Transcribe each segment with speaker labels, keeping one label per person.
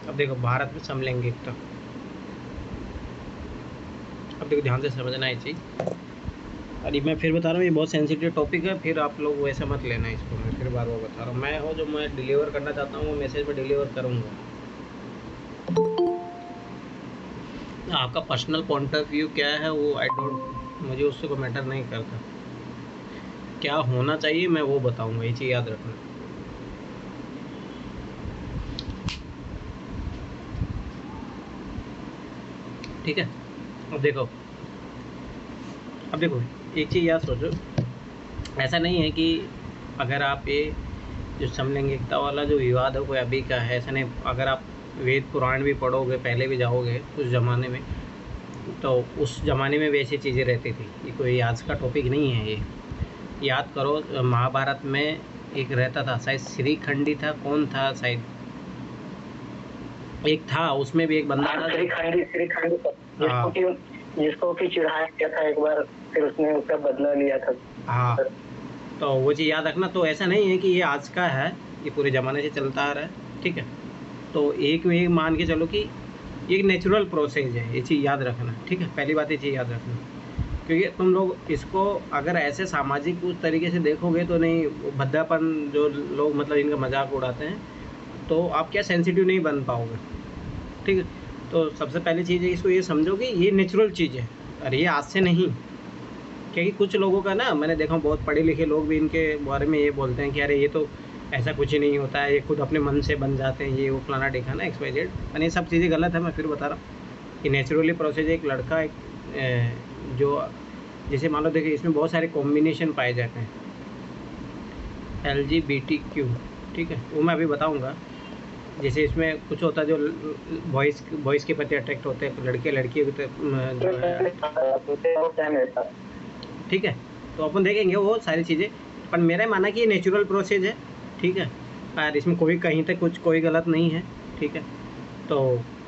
Speaker 1: अब देखो भारत में समलैंगिकता, अब देखो ध्यान से समझना है चीज़। अरे मैं फिर बता रहा हूँ, ये बहुत सेंसिटिव टॉपिक है, फिर आप लोग वैसे मत लेना इसको, मैं फिर बार बार बता रहा हूँ। मैं हो जो मैं डिलीवर करना चाहता हूँ वो मैसेज में डिलीवर करूँगा। आपका पर्सनल पॉइंट ऑफ व्यू क्या है वो आई डोंट, मुझे उससे कोई मैटर नहीं करता। क्या होना चाहिए मैं वो बताऊँगा, ये चीज़ याद रखना। ठीक है। अब देखो, अब देखो एक चीज़ याद सोचो, ऐसा नहीं है कि अगर आप ये जो समलैंगिकता वाला जो विवाद है कोई अभी का है, ऐसा नहीं। अगर आप वेद पुराण भी पढ़ोगे, पहले भी जाओगे उस ज़माने में, तो उस ज़माने में वैसी चीज़ें रहती थी। ये कोई आज का टॉपिक नहीं है ये। याद करो महाभारत में एक रहता था, शायद श्रीखंडी था, कौन था शायद, एक था उसमें भी एक बंदा था।
Speaker 2: श्रीखंडी
Speaker 1: हाँ
Speaker 2: जिसको कि चिढ़ाया गया था एक बार, फिर उसने उसका बदला लिया था।
Speaker 1: हाँ, तो वो चीज़ याद रखना। तो ऐसा नहीं है कि ये आज का है, ये पूरे ज़माने से चलता आ रहा है। ठीक है, तो एक में एक मान के चलो कि ये एक नेचुरल प्रोसेस है, ये चीज़ याद रखना। ठीक है, पहली बात ये चीज़ याद रखना, क्योंकि तुम लोग इसको अगर ऐसे सामाजिक उस तरीके से देखोगे तो नहीं, भद्दापन जो लोग मतलब इनका मजाक उड़ाते हैं, तो आप क्या सेंसिटिव नहीं बन पाओगे। ठीक है, तो सबसे पहली चीज़ है इसको ये समझो कि ये नेचुरल चीज़ है और ये आज से नहीं। क्योंकि कुछ लोगों का ना, मैंने देखा बहुत पढ़े लिखे लोग भी इनके बारे में ये बोलते हैं कि अरे ये तो ऐसा कुछ ही नहीं होता है, ये खुद अपने मन से बन जाते हैं, ये वो फलाना देखा ना XYZ। मैंने ये सब चीज़ें गलत है, मैं फिर बता रहा हूँ कि नेचुरली प्रोसेस एक लड़का एक जो जैसे मान लो देखिए इसमें बहुत सारे कॉम्बिनेशन पाए जाते हैं LGBTQ। ठीक है, वो मैं अभी बताऊँगा। जैसे इसमें कुछ होता है जो बॉयज़ के प्रति अट्रैक्ट होते हैं, लड़के लड़की जो है। ठीक है, तो अपन देखेंगे वो सारी चीज़ें, पर मेरा मानना कि ये नेचुरल प्रोसेस है। ठीक है, और इसमें कोई कहीं तक कुछ कोई गलत नहीं है। ठीक है, तो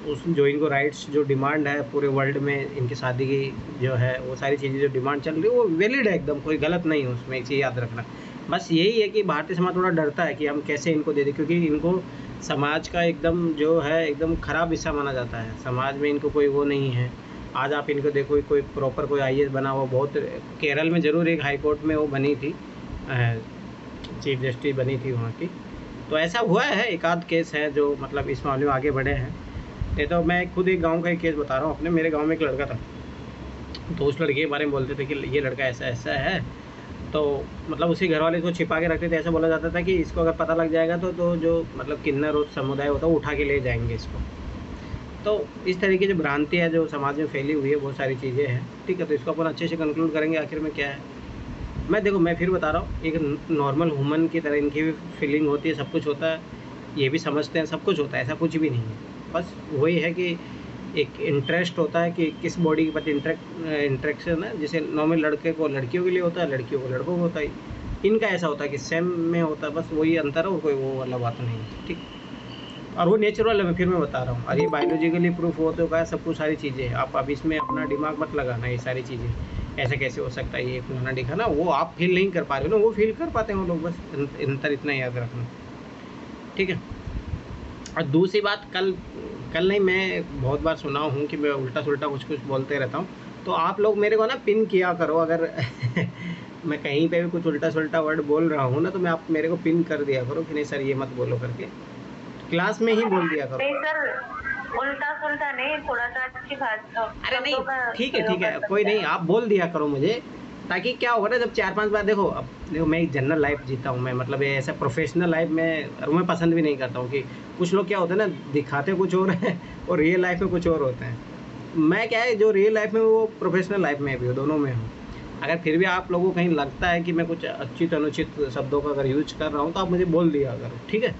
Speaker 1: उस जो इनको राइट्स जो डिमांड है पूरे वर्ल्ड में, इनकी शादी की जो है वो सारी चीज़ें जो डिमांड चल रही है वो वैलिड है एकदम, कोई गलत नहीं है उसमें। एक चीज़ याद रखना, बस यही है कि भारतीय समाज थोड़ा डरता है कि हम कैसे इनको दे दें, क्योंकि इनको समाज का एकदम जो है एकदम ख़राब हिस्सा माना जाता है। समाज में इनको कोई वो नहीं है। आज आप इनको देखो, कोई प्रॉपर कोई IAS बना हुआ, बहुत केरल में ज़रूर एक हाई कोर्ट में वो बनी थी, चीफ जस्टिस बनी थी वहाँ की। तो ऐसा हुआ है, एक आध केस है जो मतलब इस मामले में आगे बढ़े हैं। नहीं तो मैं खुद एक गांव का एक केस बता रहा हूँ अपने, मेरे गांव में एक लड़का था, तो उस लड़के के बारे में बोलते थे कि ये लड़का ऐसा ऐसा है, तो मतलब उसी घर वाले इसको छिपा के रखते थे। ऐसा बोला जाता था कि इसको अगर पता लग जाएगा तो जो मतलब किन्नर और समुदाय होता है वो उठा के ले जाएंगे इसको। तो इस तरीके की जो भ्रांति है जो समाज में फैली हुई है, बहुत सारी चीज़ें हैं। ठीक है, तो इसको अपन अच्छे से कंक्लूड करेंगे आखिर में क्या है। मैं फिर बता रहा हूँ, एक नॉर्मल ह्यूमन की तरह इनकी भी फीलिंग होती है, सब कुछ होता है, ये भी समझते हैं, सब कुछ होता है, ऐसा कुछ भी नहीं है। बस वही है कि एक इंटरेस्ट होता है कि किस बॉडी के प्रति इंटरेक्शन है। जैसे नॉर्मल लड़के को लड़कियों के लिए होता है, लड़कियों को लड़कों को होता है, इनका ऐसा होता है कि सेम में होता है, बस वही अंतर है और कोई वो वाला बात नहीं है। ठीक, और वो नेचुरल है, फिर मैं बता रहा हूँ। और ये बायोलॉजिकली प्रूफ हो तो का सब कुछ सारी चीज़ें, आप अब इसमें अपना दिमाग मत लगाना। ये सारी चीज़ें ऐसे कैसे हो सकता है, ये फलाना दिखा ना, वो आप फील नहीं कर पा रहे हो ना, वो फील कर पाते हैं वो लोग, बस अंतर इतना याद रखना। ठीक है, और दूसरी बात, कल कल नहीं, मैं बहुत बार सुना हूँ कि मैं उल्टा सुल्टा कुछ कुछ बोलते रहता हूँ, तो आप लोग मेरे को ना पिन किया करो। अगर मैं कहीं पे भी कुछ उल्टा सुल्टा वर्ड बोल रहा हूँ ना, तो मैं आप मेरे को पिन कर दिया करो कि नहीं सर ये मत बोलो करके, क्लास में ही बोल दिया करो।
Speaker 2: नहीं सर, उल्टा सुल्टा नहीं, थोड़ा सा अच्छी भाषा
Speaker 1: अरे नहीं,
Speaker 2: शब्दों का
Speaker 1: ठीक है
Speaker 2: प्रयोग
Speaker 1: ठीक
Speaker 2: कर
Speaker 1: है, कोई
Speaker 2: सकते
Speaker 1: नहीं,
Speaker 2: हैं।
Speaker 1: आप बोल दिया करो मुझे, ताकि क्या होगा ना, जब 4-5 बार देखो, अब देखो मैं एक जनरल लाइफ जीता हूँ मैं, मतलब ये ऐसा प्रोफेशनल लाइफ में, और मैं पसंद भी नहीं करता हूँ कि कुछ लोग क्या होते हैं ना, दिखाते कुछ और है और रियल लाइफ में कुछ और होते हैं। मैं क्या है, जो रियल लाइफ में वो प्रोफेशनल लाइफ में भी हो, दोनों में हूँ। अगर फिर भी आप लोगों को कहीं लगता है कि मैं कुछ अनुचित अनुचित शब्दों का अगर यूज कर रहा हूँ, तो आप मुझे बोल दिया करो। ठीक है,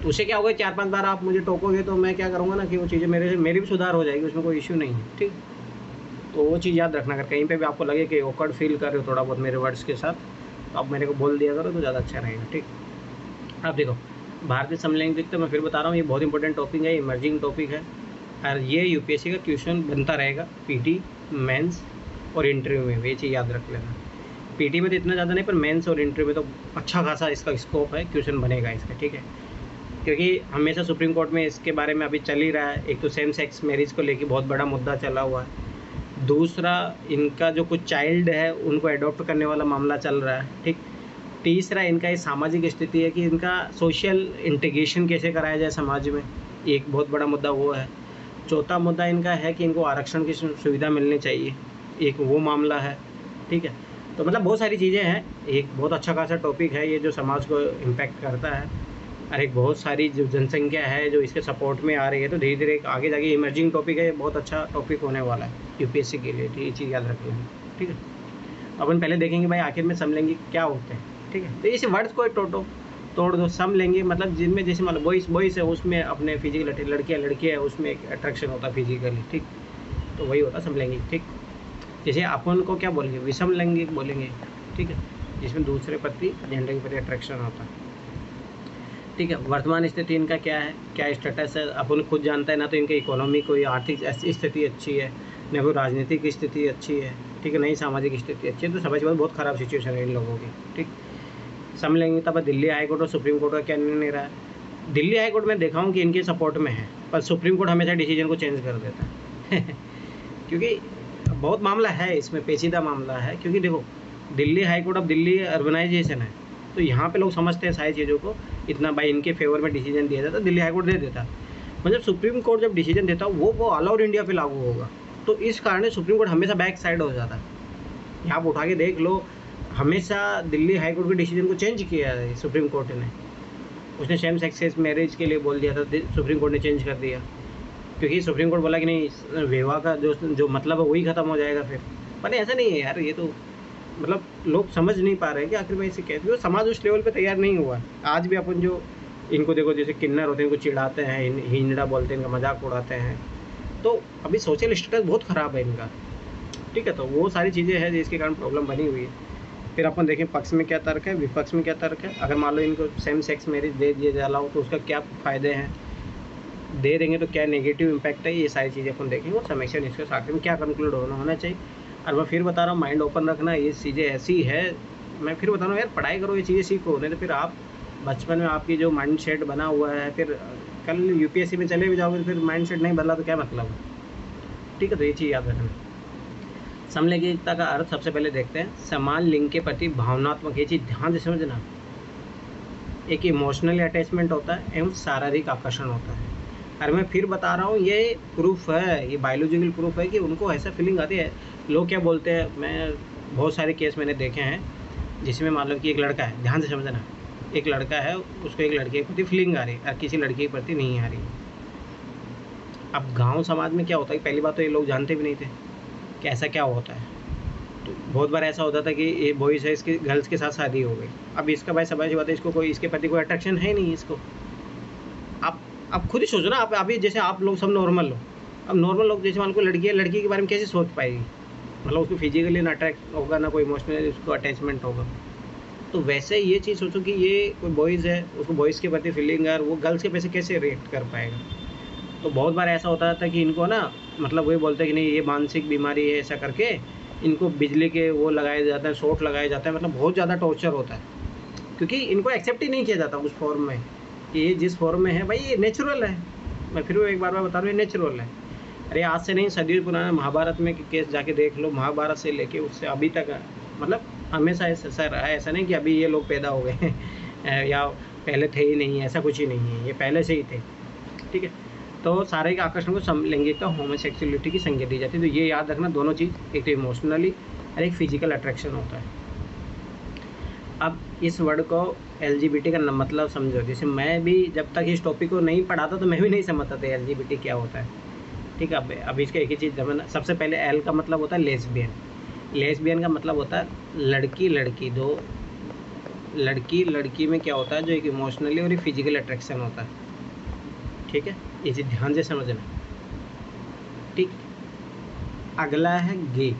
Speaker 1: तो उससे क्या होगा, 4-5 बार आप मुझे टोकोगे तो मैं क्या करूँगा ना कि वो चीज़ें मेरी भी सुधार हो जाएगी, उसमें कोई इश्यू नहीं है। ठीक, तो वो चीज़ याद रखना। अगर कहीं पे भी आपको लगे कि ऑकवर्ड फील कर रहे हो थोड़ा बहुत मेरे वर्ड्स के साथ, तो आप मेरे को बोल दिया करो, तो ज़्यादा अच्छा रहेगा। ठीक, अब देखो भारतीय समलैंगिकता, मैं फिर बता रहा हूँ, ये बहुत इंपॉर्टेंट टॉपिक है, इमर्जिंग टॉपिक है, और ये UPSC का क्वेश्चन बनता रहेगा, PT, मेंस और इंटरव्यू में, ये चीज़ याद रख लेना। PT में तो इतना ज़्यादा नहीं, पर मेंस और इंटरव्यू में तो अच्छा खासा इसका स्कोप है, क्वेश्चन बनेगा इसका। ठीक है, क्योंकि हमेशा सुप्रीम कोर्ट में इसके बारे में अभी चल ही रहा है। एक तो सेम सेक्स मैरिज को लेके बहुत बड़ा मुद्दा चला हुआ है, दूसरा इनका जो कुछ चाइल्ड है उनको अडॉप्ट करने वाला मामला चल रहा है, ठीक। तीसरा इनका ये सामाजिक स्थिति है कि इनका सोशल इंटीग्रेशन कैसे कराया जाए समाज में, एक बहुत बड़ा मुद्दा वो है। चौथा मुद्दा इनका है कि इनको आरक्षण की सुविधा मिलनी चाहिए, एक वो मामला है, ठीक है। तो मतलब बहुत सारी चीज़ें हैं, एक बहुत अच्छा खासा टॉपिक है ये जो समाज को इम्पैक्ट करता है, और एक बहुत सारी जो जनसंख्या है जो इसके सपोर्ट में आ रही है। तो धीरे धीरे आगे जाके इमर्जिंग टॉपिक है, बहुत अच्छा टॉपिक होने वाला है यूपीएससी के लिए, ठीक, ये चीज़ याद रख लेंगे, ठीक है। अपन पहले देखेंगे भाई आखिर में समलेंगे क्या होते हैं, ठीक है। तो इस वर्ड्स को तोड़ दो, सम लेंगे मतलब जिनमें जैसे मान लो बॉयज़ है उसमें अपने फिजिकल, लड़कियाँ है उसमें एक अट्रैक्शन होता है फिजिकली, ठीक। तो वही होता है समलैंगिक, ठीक। जैसे अपन को क्या बोलेंगे, विषम लैंगिक बोलेंगे, ठीक है, जिसमें दूसरे प्रति जेंडर के प्रति अट्रैक्शन होता है, ठीक है। वर्तमान स्थिति इनका क्या है, क्या स्टेटस है, अपन खुद जानता है ना। तो इनकी इकोनॉमी कोई आर्थिक स्थिति अच्छी है, न कोई राजनीतिक स्थिति अच्छी है, ठीक है, नहीं सामाजिक स्थिति अच्छी है। तो समझ में बहुत ख़राब सिचुएशन है इन लोगों की, ठीक। समलैंगिकता पर दिल्ली हाई कोर्ट और सुप्रीम कोर्ट का क्या निर्णय रहा है। दिल्ली हाई कोर्ट में देखा हूँ कि इनके सपोर्ट में है, पर सुप्रीम कोर्ट हमेशा डिसीजन को चेंज कर देता है क्योंकि बहुत मामला है इसमें, पेचीदा मामला है। क्योंकि देखो दिल्ली हाई कोर्ट, अब दिल्ली अर्बनाइजेशन है तो यहाँ पे लोग समझते हैं सारी चीज़ों को, इतना भाई इनके फेवर में डिसीजन दिया जाता है, दिल्ली हाई कोर्ट दे देता। मतलब सुप्रीम कोर्ट जब डिसीजन देता वो ऑल ओवर इंडिया पे लागू होगा। तो इस कारण सुप्रीम कोर्ट हमेशा बैक साइड हो जाता है। यहाँ आप उठा के देख लो, हमेशा दिल्ली हाई कोर्ट के डिसीजन को चेंज किया है सुप्रीम कोर्ट ने। उसने सेम सेक्स मैरिज के लिए बोल दिया था, सुप्रीम कोर्ट ने चेंज कर दिया, क्योंकि सुप्रीम कोर्ट बोला कि नहीं विवाह का जो मतलब है वही ख़त्म हो जाएगा फिर। पर ऐसा नहीं है यार, ये तो मतलब लोग समझ नहीं पा रहे हैं कि आखिर में इसे कहते हैं। समाज उस लेवल पे तैयार नहीं हुआ। आज भी अपन जो इनको देखो, जैसे किन्नर होते हैं इनको चिढ़ाते हैं, हिंजड़ा बोलते हैं, इनका मजाक उड़ाते हैं। तो अभी सोशल स्टेटस बहुत ख़राब है इनका, ठीक है। तो वो सारी चीज़ें हैं जिसके कारण प्रॉब्लम बनी हुई है। फिर अपन देखें पक्ष में क्या तर्क है, विपक्ष में क्या तर्क है। अगर मान लो इनको सेम सेक्स मैरिज दे दिया जा रहा हो तो उसका क्या फ़ायदे हैं, दे देंगे तो क्या नेगेटिव इम्पैक्ट है, ये सारी चीज़ें अपन देखेंगे और समीक्षा निष्कर्ष आखिर में क्या कंक्लूड होना चाहिए। और मैं फिर बता रहा हूँ, माइंड ओपन रखना, ये चीज़ें ऐसी है। मैं फिर बता रहा हूँ यार, पढ़ाई करो, ये चीज़ें सीखो, नहीं तो फिर आप बचपन में आपकी जो माइंड सेट बना हुआ है, फिर कल यूपीएससी में चले भी जाओगे फिर माइंड सेट नहीं बदला तो क्या मतलब है, ठीक है। तो ये चीज़ याद रखना। समलैंगिकता का अर्थ सबसे पहले देखते हैं, समान लिंग के प्रति भावनात्मक, ये चीज़ ध्यान से समझना, एक इमोशनल अटैचमेंट होता है एवं शारीरिक आकर्षण होता है। और मैं फिर बता रहा हूँ, ये प्रूफ है, ये बायोलॉजिकल प्रूफ है कि उनको ऐसा फीलिंग आती है। लोग क्या बोलते हैं, मैं बहुत सारे केस मैंने देखे हैं जिसमें मान लो कि एक लड़का है, ध्यान से समझना, एक लड़का है, उसको एक लड़के के प्रति फीलिंग आ रही है और किसी लड़की के प्रति नहीं आ रही। अब गाँव समाज में क्या होता है, पहली बात तो ये लोग जानते भी नहीं थे कि ऐसा क्या होता है। तो बहुत बार ऐसा होता था कि ये बॉयज़ है, इसकी गर्ल्स के साथ शादी हो गई। अब इसका भाई समझ बात है, इसको कोई इसके प्रति कोई अट्रैक्शन है नहीं इसको। आप खुद ही सोचो ना, आप अभी जैसे आप लोग सब नॉर्मल हो, अब नॉर्मल लोग जैसे मान को लड़की है, लड़की के बारे में कैसे सोच पाएगी, मतलब उसको फिजिकली ना अट्रैक्ट होगा ना कोई इमोशनली उसको अटैचमेंट होगा। तो वैसे ये चीज़ सोचो कि ये कोई बॉयज़ है, उसको बॉयज़ के प्रति फीलिंग है, और वो गर्ल्स के पैसे कैसे रिएक्ट कर पाएगा। तो बहुत बार ऐसा होता था कि इनको ना, मतलब वही बोलते हैं कि नहीं ये मानसिक बीमारी है, ऐसा करके इनको बिजली के वो लगाए जाते हैं, शॉट लगाए जाते हैं, मतलब बहुत ज़्यादा टॉर्चर होता है, क्योंकि इनको एक्सेप्ट ही नहीं किया जाता उस फॉर्म में कि ये जिस फॉर्म में है भाई ये नेचुरल है। मैं फिर एक बार बता रहा हूँ, ये नेचुरल है। अरे आज से नहीं, सदियों पुराना महाभारत में केस जाके देख लो, महाभारत से लेके उससे अभी तक मतलब हमेशा ऐसा रहा है। ऐसा नहीं कि अभी ये लोग पैदा हो गए हैं या पहले थे ही नहीं, ऐसा कुछ ही नहीं है, ये पहले से ही थे, ठीक है। तो सारे के आकर्षण को समलैंगिकता, होमोसेक्सुअलिटी की संज्ञा दी जाती है। तो ये याद रखना, दोनों चीज़, एक तो इमोशनली और एक फिजिकल अट्रैक्शन होता है। अब इस वर्ड को LGBT का मतलब समझो। जैसे मैं भी जब तक इस टॉपिक को नहीं पढ़ा था तो मैं भी नहीं समझता था LGBT क्या होता है, ठीक है। अब इसका एक ही चीज़ समझना, सबसे पहले L का मतलब होता है लेस्बियन। लेस्बियन का मतलब होता है लड़की लड़की, दो लड़की लड़की में क्या होता है, जो एक इमोशनली और एक फिजिकल अट्रैक्शन होता है, ठीक है। ये चीज़ ध्यान से समझना, ठीक। अगला है गे।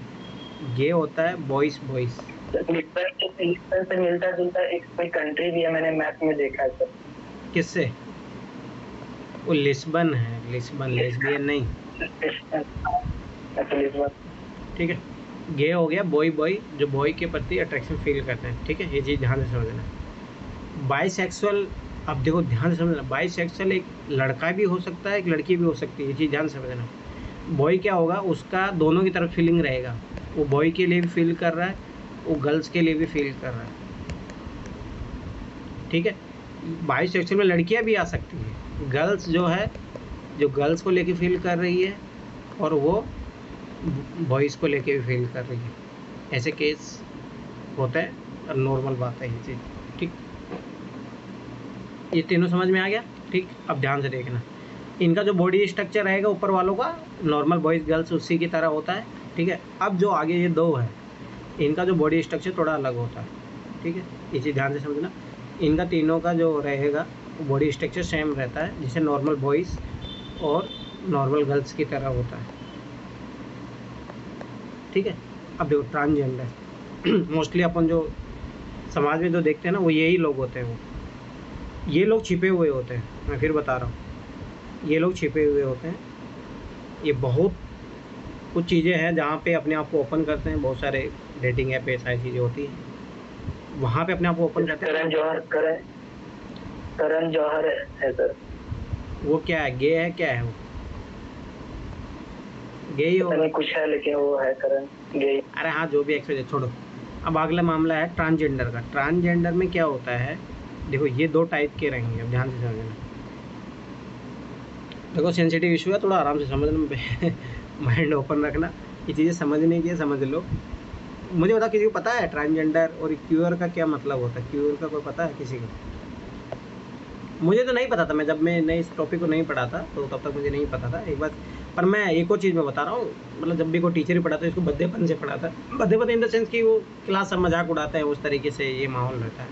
Speaker 1: गे होता है बॉयज़ बॉयज़।
Speaker 2: लिस्बन से मिलता जुलता एक कोई कंट्री भी है, मैंने मैप में देखा है सर।
Speaker 1: किससे? वो लिस्बन है, लिस्बन, लेस्बियन नहीं, ठीक है। गे हो गया बॉय बॉय, जो बॉय के प्रति अट्रैक्शन फील करते हैं, ठीक है। ये चीज़ ध्यान से समझना। बाइसेक्सुअल अब देखो ध्यान से समझना, बाइसेक्सुअल एक लड़का भी हो सकता है, एक लड़की भी हो सकती है, ये चीज़ ध्यान से समझना। बॉय क्या होगा, उसका दोनों की तरफ फीलिंग रहेगा, वो बॉय के लिए भी फील कर रहा है, वो गर्ल्स के लिए भी फील कर रहा है, ठीक है। बाइसेक्सुअल में लड़कियां भी आ सकती हैं, गर्ल्स जो है, जो गर्ल्स को लेके फील कर रही है और वो बॉयज़ को लेके भी फील कर रही है, ऐसे केस होता है और नॉर्मल बात है ये चीज़, ठीक। ये तीनों समझ में आ गया, ठीक। अब ध्यान से देखना, इनका जो बॉडी स्ट्रक्चर रहेगा ऊपर वालों का नॉर्मल बॉयज़ गर्ल्स उसी की तरह होता है, ठीक है। अब जो आगे ये दो है, इनका जो बॉडी स्ट्रक्चर थोड़ा अलग होता है, ठीक है। ये चीज़ ध्यान से समझना, इनका तीनों का जो रहेगा बॉडी स्ट्रक्चर सेम रहता है, जैसे नॉर्मल बॉयज़ और नॉर्मल गर्ल्स की तरह होता है, ठीक है। अब देखो ट्रांसजेंडर मोस्टली अपन जो समाज में जो देखते हैं ना, वो यही लोग होते हैं, वो ये लोग छिपे हुए होते हैं, मैं फिर बता रहा हूँ, ये लोग छिपे हुए होते हैं। ये बहुत कुछ चीज़ें हैं जहाँ पे अपने आप को ओपन करते हैं, बहुत सारे डेटिंग ऐप पे सारी चीज़ें होती हैं, वहाँ पे अपने आप को ओपन करते हैं।
Speaker 2: करण जौहर है सर।
Speaker 1: वो क्या है, गे है, क्या है वो, गे ही होगा,
Speaker 2: कुछ है लेकिन वो है करण गे।
Speaker 1: अरे हाँ, जो भी एक्सप्रेस छोड़ो। अब अगला मामला है ट्रांसजेंडर का। ट्रांसजेंडर में क्या होता है, देखो ये दो टाइप के रहेंगे, अब ध्यान से समझना। देखो सेंसिटिव इशू है, थोड़ा आराम से समझना, माइंड ओपन रखना, ये चीज़ें समझने की समझ लो। मुझे बता, किसी को पता है ट्रांसजेंडर और क्यूअर का क्या मतलब होता है? क्यूअर का कोई पता है किसी को? मुझे तो नहीं पता था, मैं जब मैं इस टॉपिक को नहीं पढ़ा था तो तब तक मुझे नहीं पता था एक बात। पर मैं एक और चीज़ में बता रहा हूँ, मतलब जब भी कोई टीचर ही पढ़ाता है इसको बद्देपन से पढ़ाता है, बद्देपन इन द सेंस कि वो क्लास सब मजाक उड़ाते हैं, उस तरीके से ये माहौल रहता है।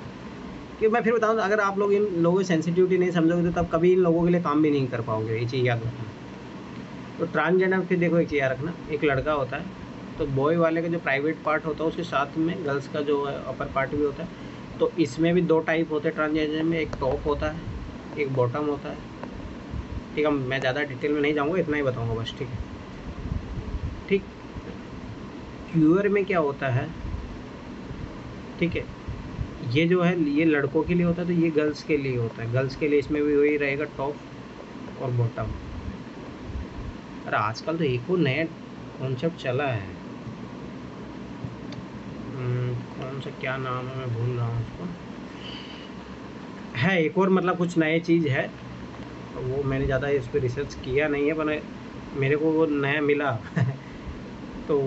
Speaker 1: कि मैं फिर बताऊँ, अगर आप लोग इन लोगों की सेंसिटिविटी नहीं समझोगे तो तब कभी इन लोगों के लिए काम भी नहीं कर पाओगे, ये चीज़ याद रखना। तो ट्रांसजेंडर फिर देखो एक चीज़ याद रखना, एक लड़का होता है तो बॉय वाले का जो प्राइवेट पार्ट होता है उसके साथ में गर्ल्स का जो है अपर पार्ट भी होता है। तो इसमें भी दो टाइप होते हैं ट्रांसजेंडर में, एक टॉप होता है, एक बॉटम होता है, ठीक है। मैं ज़्यादा डिटेल में नहीं जाऊँगा, इतना ही बताऊँगा बस, ठीक है, ठीक। क्यूअर में क्या होता है, ठीक है, ये जो है ये लड़कों के लिए होता है, तो ये गर्ल्स के लिए होता है, गर्ल्स के लिए इसमें भी वही रहेगा, टॉप और बॉटम। अरे आजकल तो एक और नया कॉन्सेप्ट चला है, कौन सा क्या नाम है, मैं भूल रहा हूँ उसको, है एक और, मतलब कुछ नई चीज़ है, वो मैंने ज़्यादा इस पर रिसर्च किया नहीं है, पर मेरे को वो नया मिला तो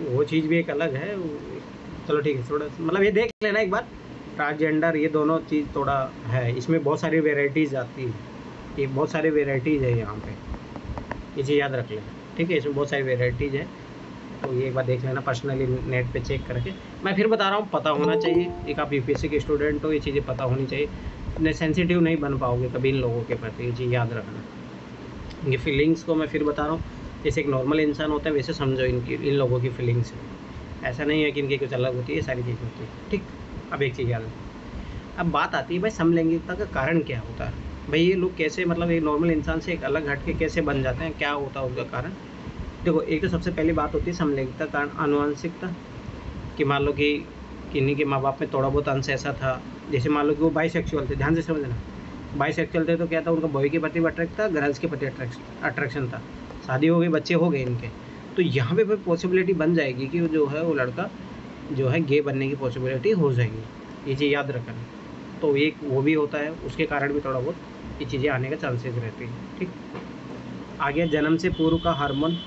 Speaker 1: वो चीज़ भी एक अलग है। चलो ठीक है, थोड़ा मतलब ये देख लेना एक बार, ट्रांसजेंडर ये दोनों चीज़ थोड़ा है, इसमें बहुत सारी वेराइटीज़ आती है, ये बहुत सारी वेराइटीज़ है यहाँ पे, ये चीज़ याद रख लेना, ठीक है। इसमें बहुत सारी वेराइटीज़ है, तो ये एक बार देख लेना पर्सनली नेट पे चेक करके। मैं फिर बता रहा हूँ, पता होना चाहिए, एक आप यूपीएससी के स्टूडेंट हो, ये चीज़ें पता होनी चाहिए, इतने सेंसिटिव नहीं बन पाओगे कभी इन लोगों के प्रति, ये चीज़ याद रखना। ये फीलिंग्स को मैं फिर बता रहा हूँ, जैसे एक नॉर्मल इंसान होता है वैसे समझो इन लोगों की फीलिंग्स, ऐसा नहीं है कि इनकी कुछ अलग होती है, सारी चीज़ होती है, ठीक। अब एक चीज़ याद है, अब बात आती है भाई समलैंगिकता का कारण क्या होता है, भाई ये लोग कैसे, मतलब एक नॉर्मल इंसान से एक अलग हट के कैसे बन जाते हैं, क्या होता है उसका कारण। देखो एक तो सबसे पहली बात होती है समलैंगिकता कारण आनुवंशिकता, कि मान लो कि किन्हीं के माँ बाप में थोड़ा बहुत अंश ऐसा था, जैसे मान लो कि वो बाइसेक्सुअल थे, ध्यान से समझना, बाइसेक्सुअल थे तो क्या था, उनका बॉय के प्रति अट्रैक्ट था, गर्ल्स के प्रति अट्रैक्शन था, शादी हो गई, बच्चे हो गए इनके, तो यहाँ पे फिर पॉसिबिलिटी बन जाएगी कि वो जो है वो लड़का जो है गे बनने की पॉसिबिलिटी हो जाएगी, ये चीज़ याद रखना। तो एक वो भी होता है, उसके कारण भी थोड़ा बहुत ये चीज़ें आने का चांसेस रहती हैं, ठीक। आ गया जन्म से पूर्व का हार्मोन।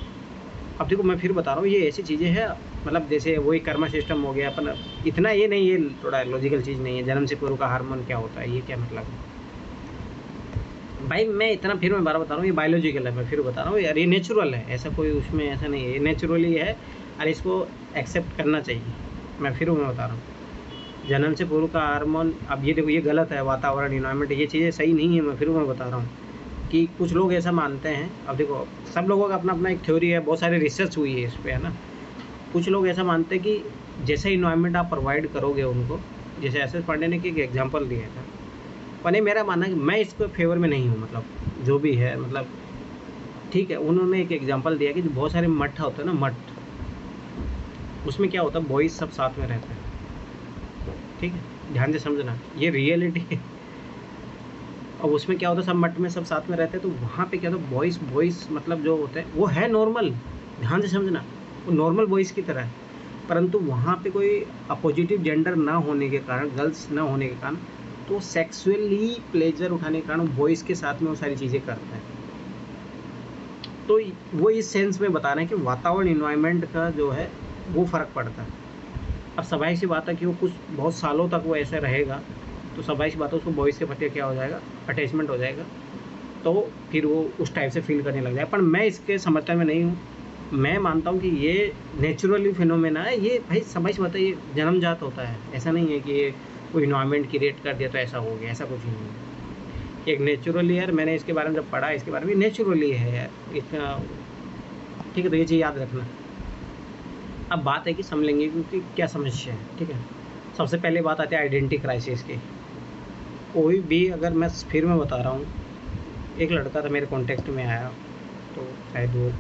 Speaker 1: अब देखो मैं फिर बता रहा हूँ, ये ऐसी चीज़ें हैं, मतलब जैसे वही कर्मा सिस्टम हो गया अपन, इतना ये नहीं, ये थोड़ा लॉजिकल चीज़ नहीं है। जन्म से पूर्व का हार्मोन क्या होता है, ये क्या मतलब है भाई, मैं इतना फिर मैं बार बता रहा हूँ, ये बायोलॉजिकल है, मैं फिर बता रहा हूँ यार, ये नेचुरल है, ऐसा कोई उसमें ऐसा नहीं है, ये नेचुरली है और इसको एक्सेप्ट करना चाहिए। मैं बता रहा हूँ, जन्म से पूर्व का हार्मोन, अब ये देखो ये गलत है, वातावरण इन्वायरमेंट ये चीज़ें सही नहीं है। मैं बता रहा हूँ कि कुछ लोग ऐसा मानते हैं, अब देखो सब लोगों का अपना अपना एक थ्योरी है, बहुत सारी रिसर्च हुई है इस पर, है ना। कुछ लोग ऐसा मानते हैं कि जैसे इन्वायरमेंट आप प्रोवाइड करोगे उनको, जैसे एस पांडे ने एक एग्जांपल दिया था, पर नहीं मेरा मानना है कि मैं इसको फेवर में नहीं हूँ, मतलब जो भी है, मतलब ठीक है, उन्होंने एक एग्जांपल दिया कि जो बहुत सारे मठ होते हैं ना, मठ, उसमें क्या होता है, बॉयज़ सब साथ में रहते हैं, ठीक है, ध्यान से समझना, ये रियलिटी है। अब उसमें क्या होता है, सब मठ में सब साथ में रहते हैं, तो वहाँ पे क्या होता है, बॉयज़ मतलब जो होते हैं वो है नॉर्मल, ध्यान से समझना, वो नॉर्मल बॉयज़ की तरह है, परंतु वहाँ पे कोई अपोजिटिव जेंडर ना होने के कारण, गर्ल्स ना होने के कारण, तो सेक्सुअली प्लेजर उठाने के कारण बॉयज़ के साथ में वो सारी चीज़ें करते हैं। तो वो इस सेंस में बता रहे हैं कि वातावरण, इन्वायरमेंट का जो है वो फ़र्क पड़ता है। अब स्वाभाविक सी बात है कि वो कुछ बहुत सालों तक वो ऐसे रहेगा, तो स्वाभाविक सी बात है उसको बॉयज़ के प्रति क्या हो जाएगा, अटैचमेंट हो जाएगा, तो फिर वो उस टाइप से फील करने लग जाए। पर मैं इसके समर्थन में नहीं हूँ। मैं मानता हूँ कि ये नेचुरली फिनोमेना है, ये भाई समझ बात है, ये जन्मजात होता है, ऐसा नहीं है कि ये कोई इन्वायरमेंट क्रिएट कर दिया तो ऐसा हो गया, ऐसा कुछ नहीं है। एक नेचुरली यार, मैंने इसके बारे में जब पढ़ा, इसके बारे में नेचुरली है यार इतना, ठीक है। तो ये चीज़ याद रखना। अब बात है कि समलैंगिकों की क्या समस्या है, ठीक है। सबसे पहले बात आती है आइडेंटिटी क्राइसिस की। कोई भी, अगर मैं फिर मैं बता रहा हूँ, एक लड़का था मेरे कॉन्टेक्ट में आया, तो शायद वो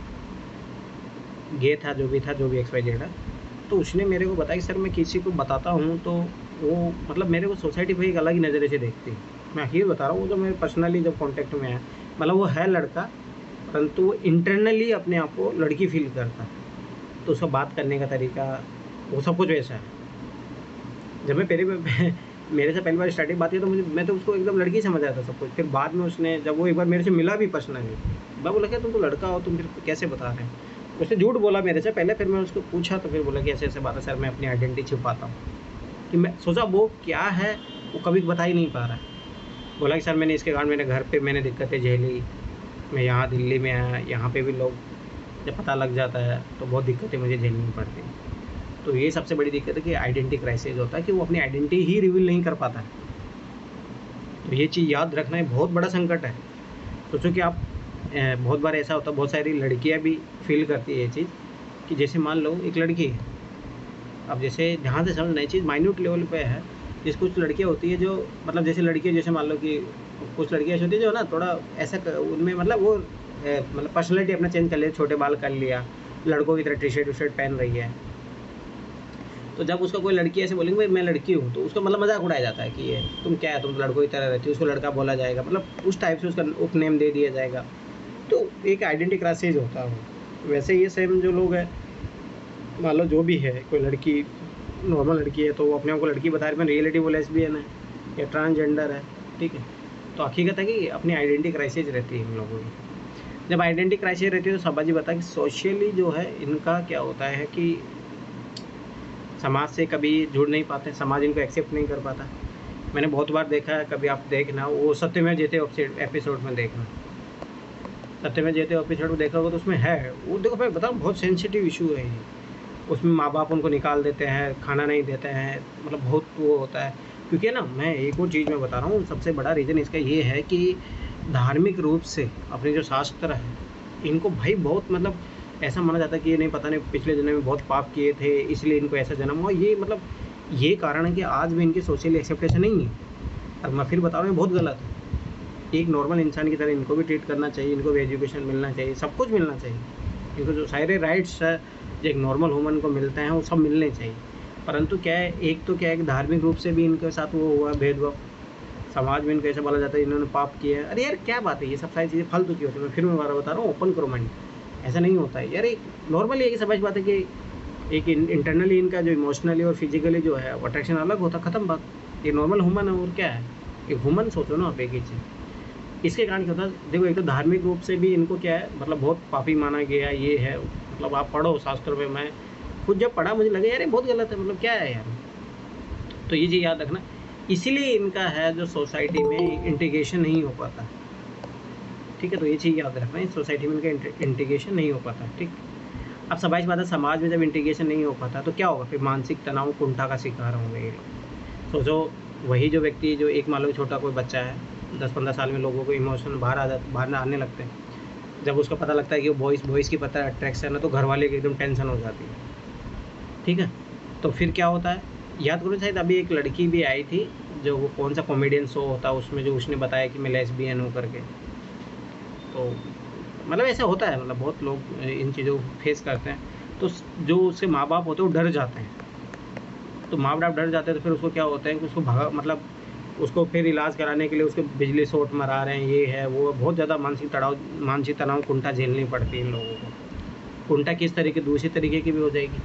Speaker 1: गे था, जो भी XYZ है, तो उसने मेरे को बताया कि सर मैं किसी को बताता हूँ तो वो मतलब मेरे को सोसाइटी पे एक अलग ही नज़रिए से देखती है। मैं आखिर बता रहा हूँ, जो मेरे पर्सनली जब कॉन्टेक्ट में आया, मतलब वो है लड़का, परंतु वो इंटरनली अपने आप को लड़की फील करता है, तो उसका बात करने का तरीका, वो सब कुछ वैसा है। जब मैं मेरे से पहली बार स्टार्टिंग बात की, तो मैं तो उसको एकदम लड़की समझ आया था सब कुछ। फिर बाद में उसने, जब वो एक बार मेरे से मिला भी पर्सनली, मैं बोला क्या तुम तो लड़का हो, तुम फिर कैसे बता रहे हैं। उसने झूठ बोला मेरे से पहले, फिर मैं उसको पूछा तो फिर बोला कि ऐसे ऐसे बात है सर, मैं अपनी आइडेंटिटी छिपाता हूँ। कि मैं सोचा वो क्या है, वो कभी बता ही नहीं पा रहा है। बोला कि सर मैंने इसके कारण मेरे घर पे मैंने दिक्कतें झेली, मैं यहाँ दिल्ली में आया, यहाँ पे भी लोग जब पता लग जाता है तो बहुत दिक्कतें मुझे झेलनी पड़ती हैं। तो ये सबसे बड़ी दिक्कत है कि आइडेंटिटी क्राइसिस होता है, कि वो अपनी आइडेंटिटी ही रिवील नहीं कर पाता है। तो ये चीज़ याद रखना, एक बहुत बड़ा संकट है। सोचो कि आप बहुत बार ऐसा होता है, बहुत सारी लड़कियां भी फील करती है ये चीज़, कि जैसे मान लो एक लड़की है, अब जैसे ध्यान से समझना, ये चीज़ माइन्यूट लेवल पे है। जैसे कुछ लड़कियां होती है जो मतलब जैसे लड़कियां, जैसे मान लो कि कुछ लड़कियां ऐसी होती है जो ना थोड़ा ऐसा उनमें मतलब वो मतलब पर्सनैलिटी अपना चेंज कर लिया, छोटे बाल कर लिया, लड़कों की तरह टी शर्ट पहन रही है, तो जब उसका कोई लड़की ऐसे बोलेंगे भाई मैं लड़की हूँ, तो उसका मतलब मजाक उड़ाया जाता है कि ये तुम क्या है, तुम लड़कों की तरह रहती हो, उसको लड़का बोला जाएगा, मतलब उस टाइप से उसका उपनेम दे दिया जाएगा। तो एक आइडेंटिटी क्राइसिस होता है वो। वैसे ये सेम जो लोग हैं, मान लो जो भी है, कोई लड़की नॉर्मल लड़की है तो वो अपने आप को लड़की बता रही है, रियलिटी वो लेस्बियन है या ट्रांसजेंडर है, ठीक है। तो हकीकत है कि अपनी आइडेंटिटी क्राइसिस रहती है इन लोगों की। जब आइडेंटिटी क्राइसिस रहती है तो सबाजी बता कि सोशली जो है इनका क्या होता है कि समाज से कभी जुड़ नहीं पाते, समाज इनको एक्सेप्ट नहीं कर पाता। मैंने बहुत बार देखा है, कभी आप देखना वो सत्यमेव जयते एपिसोड में देखना, सत्यमेव जयते एपिसोड में देखा होगा तो उसमें है वो, देखो मैं बताऊँ बहुत सेंसिटिव इशू है ये। उसमें माँ बाप उनको निकाल देते हैं, खाना नहीं देते हैं, मतलब बहुत वो होता है। क्योंकि ना मैं एक और चीज़ मैं बता रहा हूँ, सबसे बड़ा रीज़न इसका ये है कि धार्मिक रूप से अपने जो शास्त्र है इनको भाई बहुत मतलब ऐसा माना जाता है कि ये नहीं, पता नहीं पिछले जन्म में बहुत पाप किए थे इसलिए इनको ऐसा जन्म हुआ। ये मतलब ये कारण है कि आज भी इनकी सोशली एक्सेप्टेशन नहीं है। और मैं फिर बता रहा हूँ बहुत गलत है। एक नॉर्मल इंसान की तरह इनको भी ट्रीट करना चाहिए, इनको भी एजुकेशन मिलना चाहिए, सब कुछ मिलना चाहिए। इनको जो सारे राइट्स है जो एक नॉर्मल ह्यूमन को मिलते हैं वो सब मिलने चाहिए। परंतु क्या है, एक तो क्या है कि धार्मिक रूप से भी इनके साथ वो हुआ भेदभाव, समाज में इनको ऐसा बोला जाता है इन्होंने पाप किया है। अरे यार क्या बात है, ये सब सारी चीज़ें फालतू की होती है। मैं फिर मैं बता रहा हूँ, ओपन करो माइंड, ऐसा नहीं होता है यार। एक नॉर्मली एक समझ बात है कि एक इंटरनली इनका जो इमोशनली और फिजिकली जो है अट्रैक्शन अलग होता, ख़त्म बात। ये नॉर्मल ह्यूमन है और क्या है, एक ह्यूमन सोचो ना आप एक ही चीज़। इसके कारण क्या होता है, देखो एक तो धार्मिक रूप से भी इनको क्या है मतलब बहुत पापी माना गया ये है। मतलब आप पढ़ो शास्त्र में, मैं खुद जब पढ़ा मुझे लगा यार ये बहुत गलत है, मतलब क्या है यार। तो ये चीज़ याद रखना, इसीलिए इनका है जो सोसाइटी में इंटीग्रेशन नहीं हो पाता, ठीक है। तो ये चीज़ याद रखना, इस सोसाइटी में इनका इंटीग्रेशन नहीं हो पाता, ठीक। अब स्वाभाविक बात है समाज में जब इंटीग्रेशन नहीं हो पाता तो क्या होगा, फिर मानसिक तनाव कुंठा का शिकार होंगे। सोचो वही जो व्यक्ति, जो एक मान लो छोटा कोई बच्चा है 10-15 साल में, लोगों को इमोशन बाहर आने लगते हैं। जब उसको पता लगता है कि वो बॉयज़ की पता अट्रैक्शन है तो घर वाले की एकदम टेंशन हो जाती है, ठीक है। तो फिर क्या होता है, याद करो शायद अभी एक लड़की भी आई थी, जो वो कौन सा कॉमेडियन शो होता है उसमें, जो उसने बताया कि मैं लेस्बियन हूँ करके। तो मतलब ऐसा होता है, मतलब बहुत लोग इन चीज़ों को फेस करते हैं। तो जो उसके माँ बाप होते हैं वो डर जाते हैं। तो माँ बाप डर जाते हैं तो फिर उसको क्या होता है कि उसको भगा मतलब उसको फिर इलाज कराने के लिए उसको बिजली शॉट मरा रहे हैं, ये है वो, बहुत ज़्यादा मानसिक तनाव कुंठा झेलनी पड़ती है इन लोगों को। कुंठा किस तरीके दूसरी तरीके की भी हो जाएगी,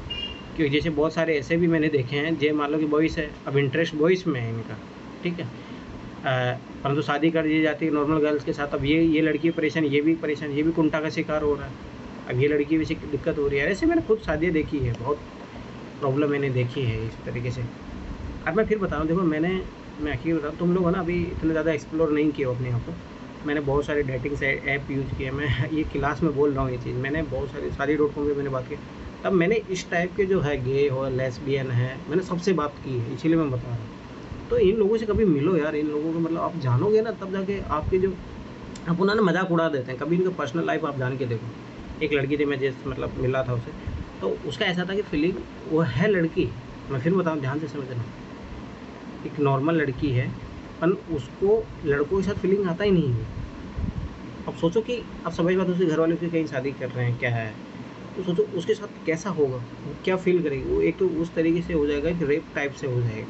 Speaker 1: क्योंकि जैसे बहुत सारे ऐसे भी मैंने देखे हैं जे मान लो कि बॉयस है, अब इंटरेस्ट बॉयस में है इनका, ठीक है, परंतु शादी कर दी जाती है नॉर्मल गर्ल्स के साथ। अब ये लड़की परेशान, ये भी परेशान, ये भी कुंठा का शिकार हो रहा है। अब ये लड़की भी दिक्कत हो रही है। ऐसे मैंने खुद शादियाँ देखी है, बहुत प्रॉब्लम मैंने देखी है इस तरीके से। अब मैं फिर बता रहा हूँ, देखो मैं अकेले बता रहा हूँ, तुम लोग हो ना अभी इतना ज़्यादा एक्सप्लोर नहीं किया अपने आप को। मैंने बहुत सारे डेटिंग ऐप यूज़ किए, मैं ये क्लास में बोल रहा हूँ ये चीज़, मैंने बहुत सारी शादी.com पे मैंने बात की। तब मैंने इस टाइप के जो है गे हो, लेस्बियन है, मैंने सबसे बात की है, इसीलिए मैं बता रहा हूँ। तो इन लोगों से कभी मिलो यार, इन लोगों को मतलब आप जानोगे ना तब जाके आपके जो आप उन्होंने मजाक उड़ा देते हैं। कभी इनका पर्सनल लाइफ आप जान के देखो। एक लड़की थी, मैं जिस मतलब मिला था उसे, तो उसका ऐसा था कि फीलिंग वो है लड़की, मैं फिर बताऊँ ध्यान से समझना, एक नॉर्मल लड़की है, पर उसको लड़कों के साथ फीलिंग आता ही नहीं है। अब सोचो कि अब समझ बात, उसके घर वाले उसकी कहीं शादी कर रहे हैं क्या है, तो सोचो उसके साथ कैसा होगा, वो क्या फील करेगी। वो एक तो उस तरीके से हो जाएगा कि रेप टाइप से हो जाएगा।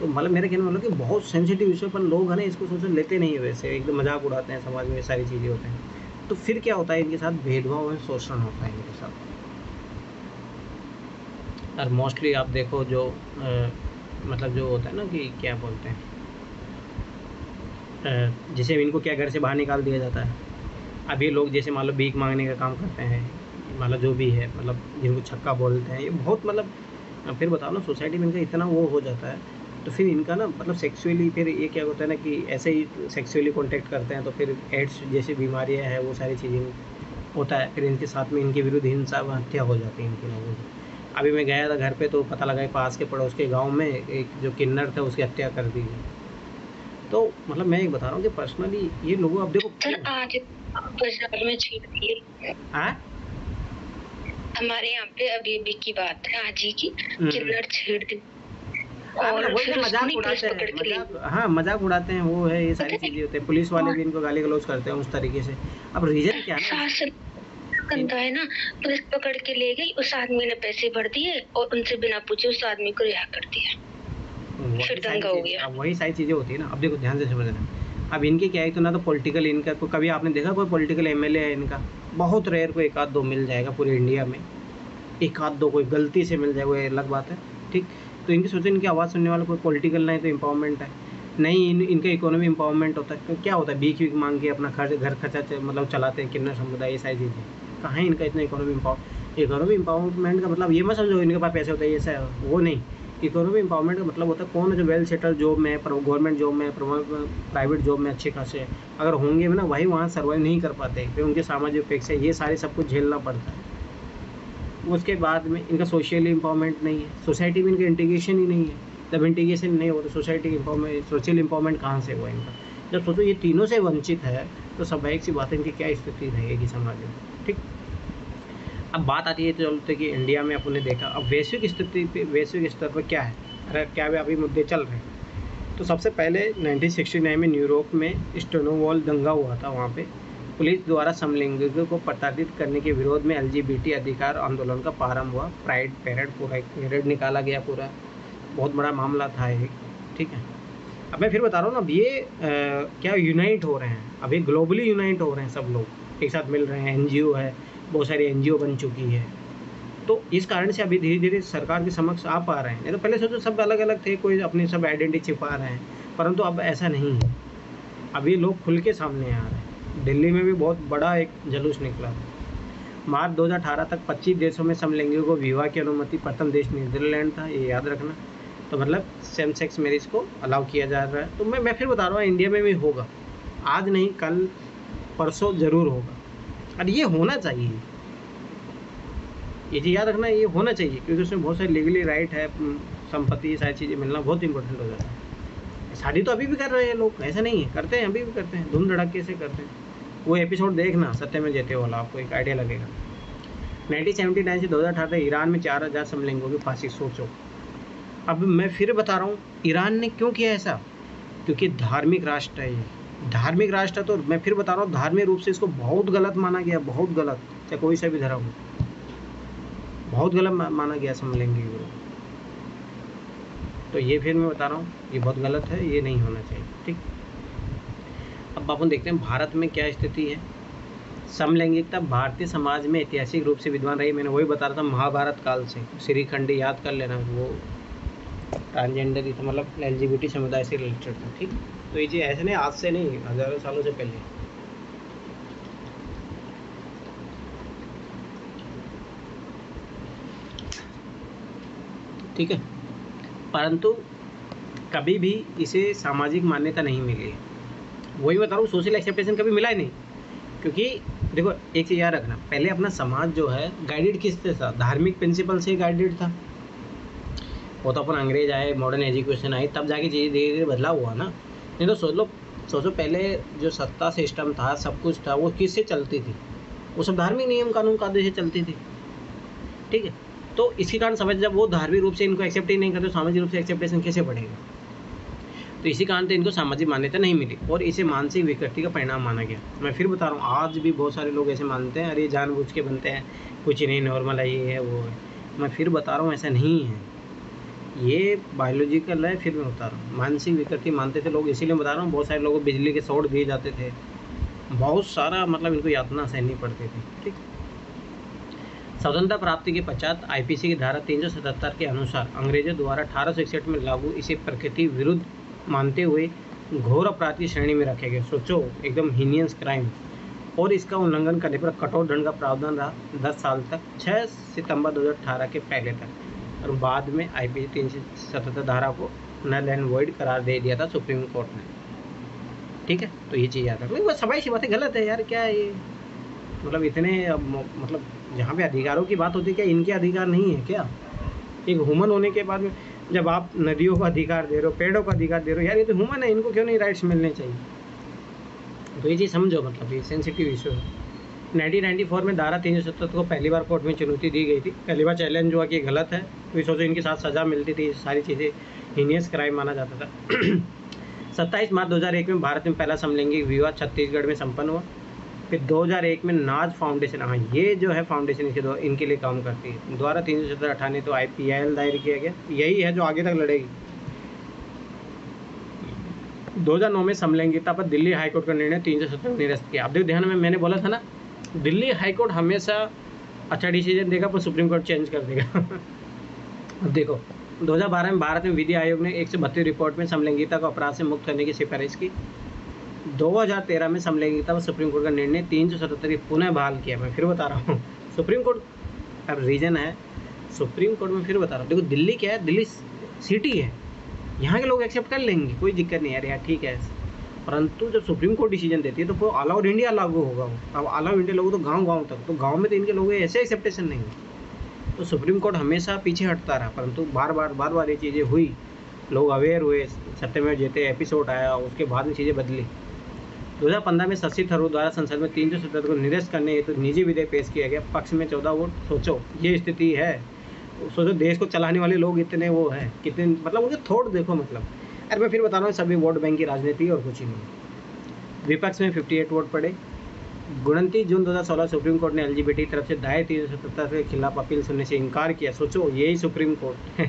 Speaker 1: तो मतलब मेरा कहने वाला कि बहुत सेंसिटिव विषय, पर लोग है ना इसको सोचो लेते नहीं है, वैसे एकदम मजाक उड़ाते हैं, समाज में ये सारी चीज़ें होते हैं। तो फिर क्या होता है इनके साथ, भेदभाव और शोषण होता है इनके साथ। और मोस्टली आप देखो जो मतलब जो होता है ना कि क्या बोलते हैं, जैसे इनको क्या घर से बाहर निकाल दिया जाता है। अब ये लोग जैसे मान लो भीख मांगने का काम करते हैं, मतलब जो भी है, मतलब जिनको छक्का बोलते हैं, ये बहुत मतलब फिर बताओ ना सोसाइटी में इनका इतना वो हो जाता है। तो फिर इनका ना मतलब सेक्सुअली फिर ये क्या होता है ना कि ऐसे ही सेक्सुअली कॉन्टेक्ट करते हैं, तो फिर एड्स जैसी बीमारियां हैं, वो सारी चीज़ें होता है। फिर इनके साथ में इनके विरुद्ध हिंसा व हत्या हो जाती है इनके लोगों की। अभी मैं गया था घर पे, तो पता लगा पास के पड़ोस के गाँव में एक जो किन्नर था उसकी हत्या कर दी गई। तो मतलब मैं एक बता रहा हूँ कि पर्सनली ये लोगों, अब देखो
Speaker 3: आज बाजार में छेड़ दिए। हमारे यहाँ पे अभी की बात है, आज ही की, किन्नर छेड़ दी और फिर
Speaker 1: मजाक उड़ाते हैं, हाँ मजाक उड़ाते हैं, वो है, ये सारी चीजें होते हैं। पुलिस वाले भी इनको गाली गलौज करते हैं उस तरीके से। अब रीजन क्या है,
Speaker 3: गंदा है ना, पुलिस पकड़ के ले गई, उस आदमी ने पैसे भर दिए और उनसे बिना पूछे उस आदमी को रिहा कर दिया, फिर दंगा हो गया।
Speaker 1: अब वही सारी चीजें होती है ना। अब देखो ध्यान से समझना, अब इनके क्या है, तो ना तो पॉलिटिकल इनका कभी आपने देखा कोई पॉलिटिकल एमएलए है इनका, बहुत रेयर कोई एक आध दो मिल जाएगा पूरे इंडिया में, एक आध दो कोई गलती से मिल जाए, वो अलग बात है, ठीक। तो इनकी सोचो, इनकी आवाज़ सुनने वाला कोई पॉलिटिकल नहीं तो एम्पावरमेंट है नहीं, इनका इकोनॉमी एम्पावरमेंट होता है। तो क्या होता है, भीख वीख मांग के अपना घर खर्चा मतलब चलाते हैं किन्नर समुदाय, ये सारी चीज़ें। कहाँ है इनका इतना इकोनॉमी एम्पावरमेंट का मतलब ये मत समझो इनके पास पैसे होते हैं, ऐसा वो नहीं। इकोनॉमी एम्पावरमेंट का मतलब होता है कौन है जो वेल सेटल जॉब में, गवर्नमेंट जॉब में, प्राइवेट जॉब में अच्छे खासे अगर होंगे ना, वही वहाँ सर्वाइव नहीं कर पाते, फिर उनके सामाजिक अपेक्षा ये सारे सब कुछ झेलना पड़ता है। उसके बाद में इनका सोशल एम्पावरमेंट नहीं है, सोसाइटी में इनका इंटीग्रेशन ही नहीं है। जब इंटीग्रेशन नहीं हो तो सोसाइटी एम्पावरमेंट, सोशल एम्पावरमेंट कहाँ से हुआ इनका। जब सोचो ये तीनों से वंचित है, तो स्वाभाविक सी बात है इनकी क्या स्थिति रहेगी समाज में, ठीक। अब बात आती है चलते कि इंडिया में अपने देखा, अब वैश्विक स्थिति पे, वैश्विक स्तर पर क्या है, अरे क्या भी अभी मुद्दे चल रहे हैं। तो सबसे पहले 1969 में न्यूयॉर्क में स्टोनवॉल दंगा हुआ था। वहाँ पे पुलिस द्वारा समलैंगिकों को प्रताड़ित करने के विरोध में LGBT अधिकार आंदोलन का प्रारंभ हुआ। प्राइड पैरेड, पूरा एक पैरेड निकाला गया, पूरा बहुत बड़ा मामला था ये, ठीक है। अब मैं फिर बता रहा हूँ ना, अब ये क्या यूनाइट हो रहे हैं, अभी ग्लोबली यूनाइट हो रहे हैं, सब लोग एक साथ मिल रहे हैं। NGO है, बहुत सारी NGO बन चुकी है, तो इस कारण से अभी धीरे धीरे सरकार के समक्ष आ पा रहे हैं। नहीं तो पहले सोचो सब अलग अलग थे, कोई अपनी सब आइडेंटिटी छिपा रहे हैं, परंतु अब ऐसा नहीं है, अब ये लोग खुल के सामने आ रहे हैं। दिल्ली में भी बहुत बड़ा एक जुलूस निकला था। मार्च 2018 तक 25 देशों में समलैंगिकों को विवाह की अनुमति, प्रथम देश नीदरलैंड था, ये याद रखना। तो मतलब सेम सेक्स मैरिज को अलाउ किया जा रहा है। तो मैं फिर बता रहा हूँ, इंडिया में भी होगा, आज नहीं कल परसों ज़रूर होगा, और ये होना चाहिए, ये चीज़ याद रखना, ये होना चाहिए, क्योंकि उसमें बहुत सारी लीगली राइट है, संपत्ति, सारी चीज़ें मिलना बहुत इंपॉर्टेंट हो जाता है। शादी तो अभी भी कर रहे हैं लोग, ऐसा नहीं है, करते हैं, अभी भी करते हैं, धूम धड़ाके से करते हैं। वो एपिसोड देखना सत्यमेव जयते वाला, आपको एक आइडिया लगेगा। 1979 से 2018 तक ईरान में 4000 समलैंगिकों की फांसी, सोचो। अब मैं फिर बता रहा हूँ, ईरान ने क्यों किया ऐसा, क्योंकि धार्मिक राष्ट्र है ये, धार्मिक राष्ट्र है। तो मैं फिर बता रहा हूँ, धार्मिक रूप से इसको बहुत गलत माना गया, बहुत गलत, चाहे कोई सा भी धर्म हो, बहुत गलत माना गया समलैंगिक को। तो ये फिर मैं बता रहा हूँ ये बहुत गलत है, ये नहीं होना चाहिए। ठीक, अब अपन देखते हैं भारत में क्या स्थिति है। समलैंगिकता भारतीय समाज में ऐतिहासिक रूप से विद्यमान रही। मैंने वही बता रहा था, महाभारत काल से। श्रीखंडी याद कर लेना, वो ट्रांसजेंडर ही था, मतलब LGBT समुदाय से रिलेटेड था। ठीक, तो ये चीज़ ऐसे नहीं, आज से नहीं, हजारों सालों से पहले। ठीक है, परंतु कभी भी इसे सामाजिक मान्यता नहीं मिली है। वही बता रहा हूँ, सोशल एक्सेप्टेशन कभी मिला ही नहीं। क्योंकि देखो एक चीज़ याद रखना, पहले अपना समाज जो है गाइडेड किससे था? धार्मिक प्रिंसिपल से गाइडेड था। वो तो अपन अंग्रेज आए, मॉडर्न एजुकेशन आई, तब जाके चीज़ें धीरे धीरे बदलाव हुआ ना। नहीं तो सोचो पहले जो सत्ता सिस्टम था, सब कुछ था, वो किससे चलती थी? वो सब धार्मिक नियम कानून कायदे से चलती थी। ठीक है, तो इसी कारण समझ, जब वो धार्मिक रूप से इनको एक्सेप्ट ही नहीं करते, सामाजिक रूप से एक्सेप्टेशन कैसे बढ़ेगा? तो इसी कारण से इनको सामाजिक मान्यता नहीं मिली और इसे मानसिक विकृति का परिणाम माना गया। मैं फिर बता रहा हूँ, आज भी बहुत सारे लोग ऐसे मानते हैं, अरे जानबूझ के बनते हैं, कुछ नहीं, नॉर्मल है, ये है वो है। मैं फिर बता रहा हूँ, ऐसा नहीं है, ये बायोलॉजिकल है। फिर मैं बता रहा हूँ, मानसिक विकृति मानते थे लोग, इसीलिए बता रहा हूँ। बहुत सारे लोगों को बिजली के शॉट दिए जाते थे, बहुत सारा मतलब इनको यातना सहनी पड़ती थी। ठीक, स्वतंत्रता प्राप्ति के पश्चात IPC की धारा 377 के अनुसार अंग्रेजों द्वारा 1861 में लागू इसे प्रकृति विरुद्ध मानते हुए घोर अपराध की श्रेणी में रखे गए। सोचो, एकदम हीनियस क्राइम, और इसका उल्लंघन करने पर कठोर दंड का प्रावधान रहा 10 साल तक, 6 सितंबर 2018 के पहले तक। और बाद में IPC 377 धारा को नल एंड वॉइड करार दे दिया था सुप्रीम कोर्ट ने। ठीक है, तो ये चीज़ याद रखो। बस सभी सी बातें गलत है यार, क्या है ये? मतलब इतने मतलब जहाँ पे अधिकारों की बात होती है, क्या इनके अधिकार नहीं है क्या? एक ह्यूमन होने के बाद में जब आप नदियों का अधिकार दे रहे हो, पेड़ों का अधिकार दे रहे हो, यार ये तो ह्यूमन है, इनको क्यों नहीं राइट्स मिलने चाहिए? तो ये चीज़ समझो, मतलब ये सेंसिटिव इशू है। 1994 में धारा 377 को पहली बार कोर्ट में चुनौती दी गई थी। पहली बार चैलेंज हुआ कि ये गलत है, तो सोचो इनके साथ सज़ा मिलती थी, सारी चीज़ें हीनियस क्राइम माना जाता था। 27 मार्च 2001 में भारत में पहला समलैंगिक विवाह छत्तीसगढ़ में संपन्न हुआ। फिर 2001 में नाज फाउंडेशन, हाँ ये जो है फाउंडेशन इनके लिए काम करती है, द्वारा 377 हटाने तो IPIL दायर किया गया। यही है जो आगे तक लड़ेगी। 2009 में समलैंगिकता पर दिल्ली हाईकोर्ट का निर्णय 377 निरस्त किया। अब देखो ध्यान में, मैंने बोला था ना, दिल्ली हाईकोर्ट हमेशा अच्छा डिसीजन देगा पर सुप्रीम कोर्ट चेंज कर देगा। अब देखो 2012 में भारत में विधि आयोग ने 132 रिपोर्ट में समलैंगिकता को अपराध से मुक्त करने की सिफारिश की। 2013 में समलैंगिकता पर सुप्रीम कोर्ट का निर्णय 377 पुनः बहाल किया। मैं फिर बता रहा हूँ, सुप्रीम कोर्ट, अब रीज़न है सुप्रीम कोर्ट में, फिर बता रहा हूँ। देखो दिल्ली क्या है, दिल्ली सिटी है, यहाँ के लोग एक्सेप्ट कर लेंगे, कोई दिक्कत नहीं है, यार ठीक है। परंतु जब सुप्रीम कोर्ट डिसीजन देती है तो ऑल ओवर इंडिया लागू होगा वो। अब ऑल ओवर इंडिया लागू तो गाँव तक, तो गाँव में तो इनके लोग ऐसे एक्सेप्टेशन नहीं है। तो सुप्रीम कोर्ट हमेशा पीछे हटता रहा, परंतु बार बार ये चीज़ें हुई, लोग अवेयर हुए, सत्यमेव जयते एपिसोड आया, उसके बाद में चीज़ें बदली। 2015 में शशि थरूर द्वारा संसद में 377 को निरस्त करने हेतु निजी विधेयक पेश किया गया, पक्ष में 14 वोट। सोचो ये स्थिति है, सोचो देश को चलाने वाले लोग इतने वो हैं, कितने मतलब उनके थोड़ देखो, मतलब अरे मैं फिर बता रहा हूँ, सभी वोट बैंक की राजनीति और कुछ ही नहीं। विपक्ष में 58 वोट पड़े। 29 जून 2016 सुप्रीम कोर्ट ने LGBT तरफ से दायर 377 के खिलाफ अपील सुनने से इनकार किया। सोचो यही सुप्रीम कोर्ट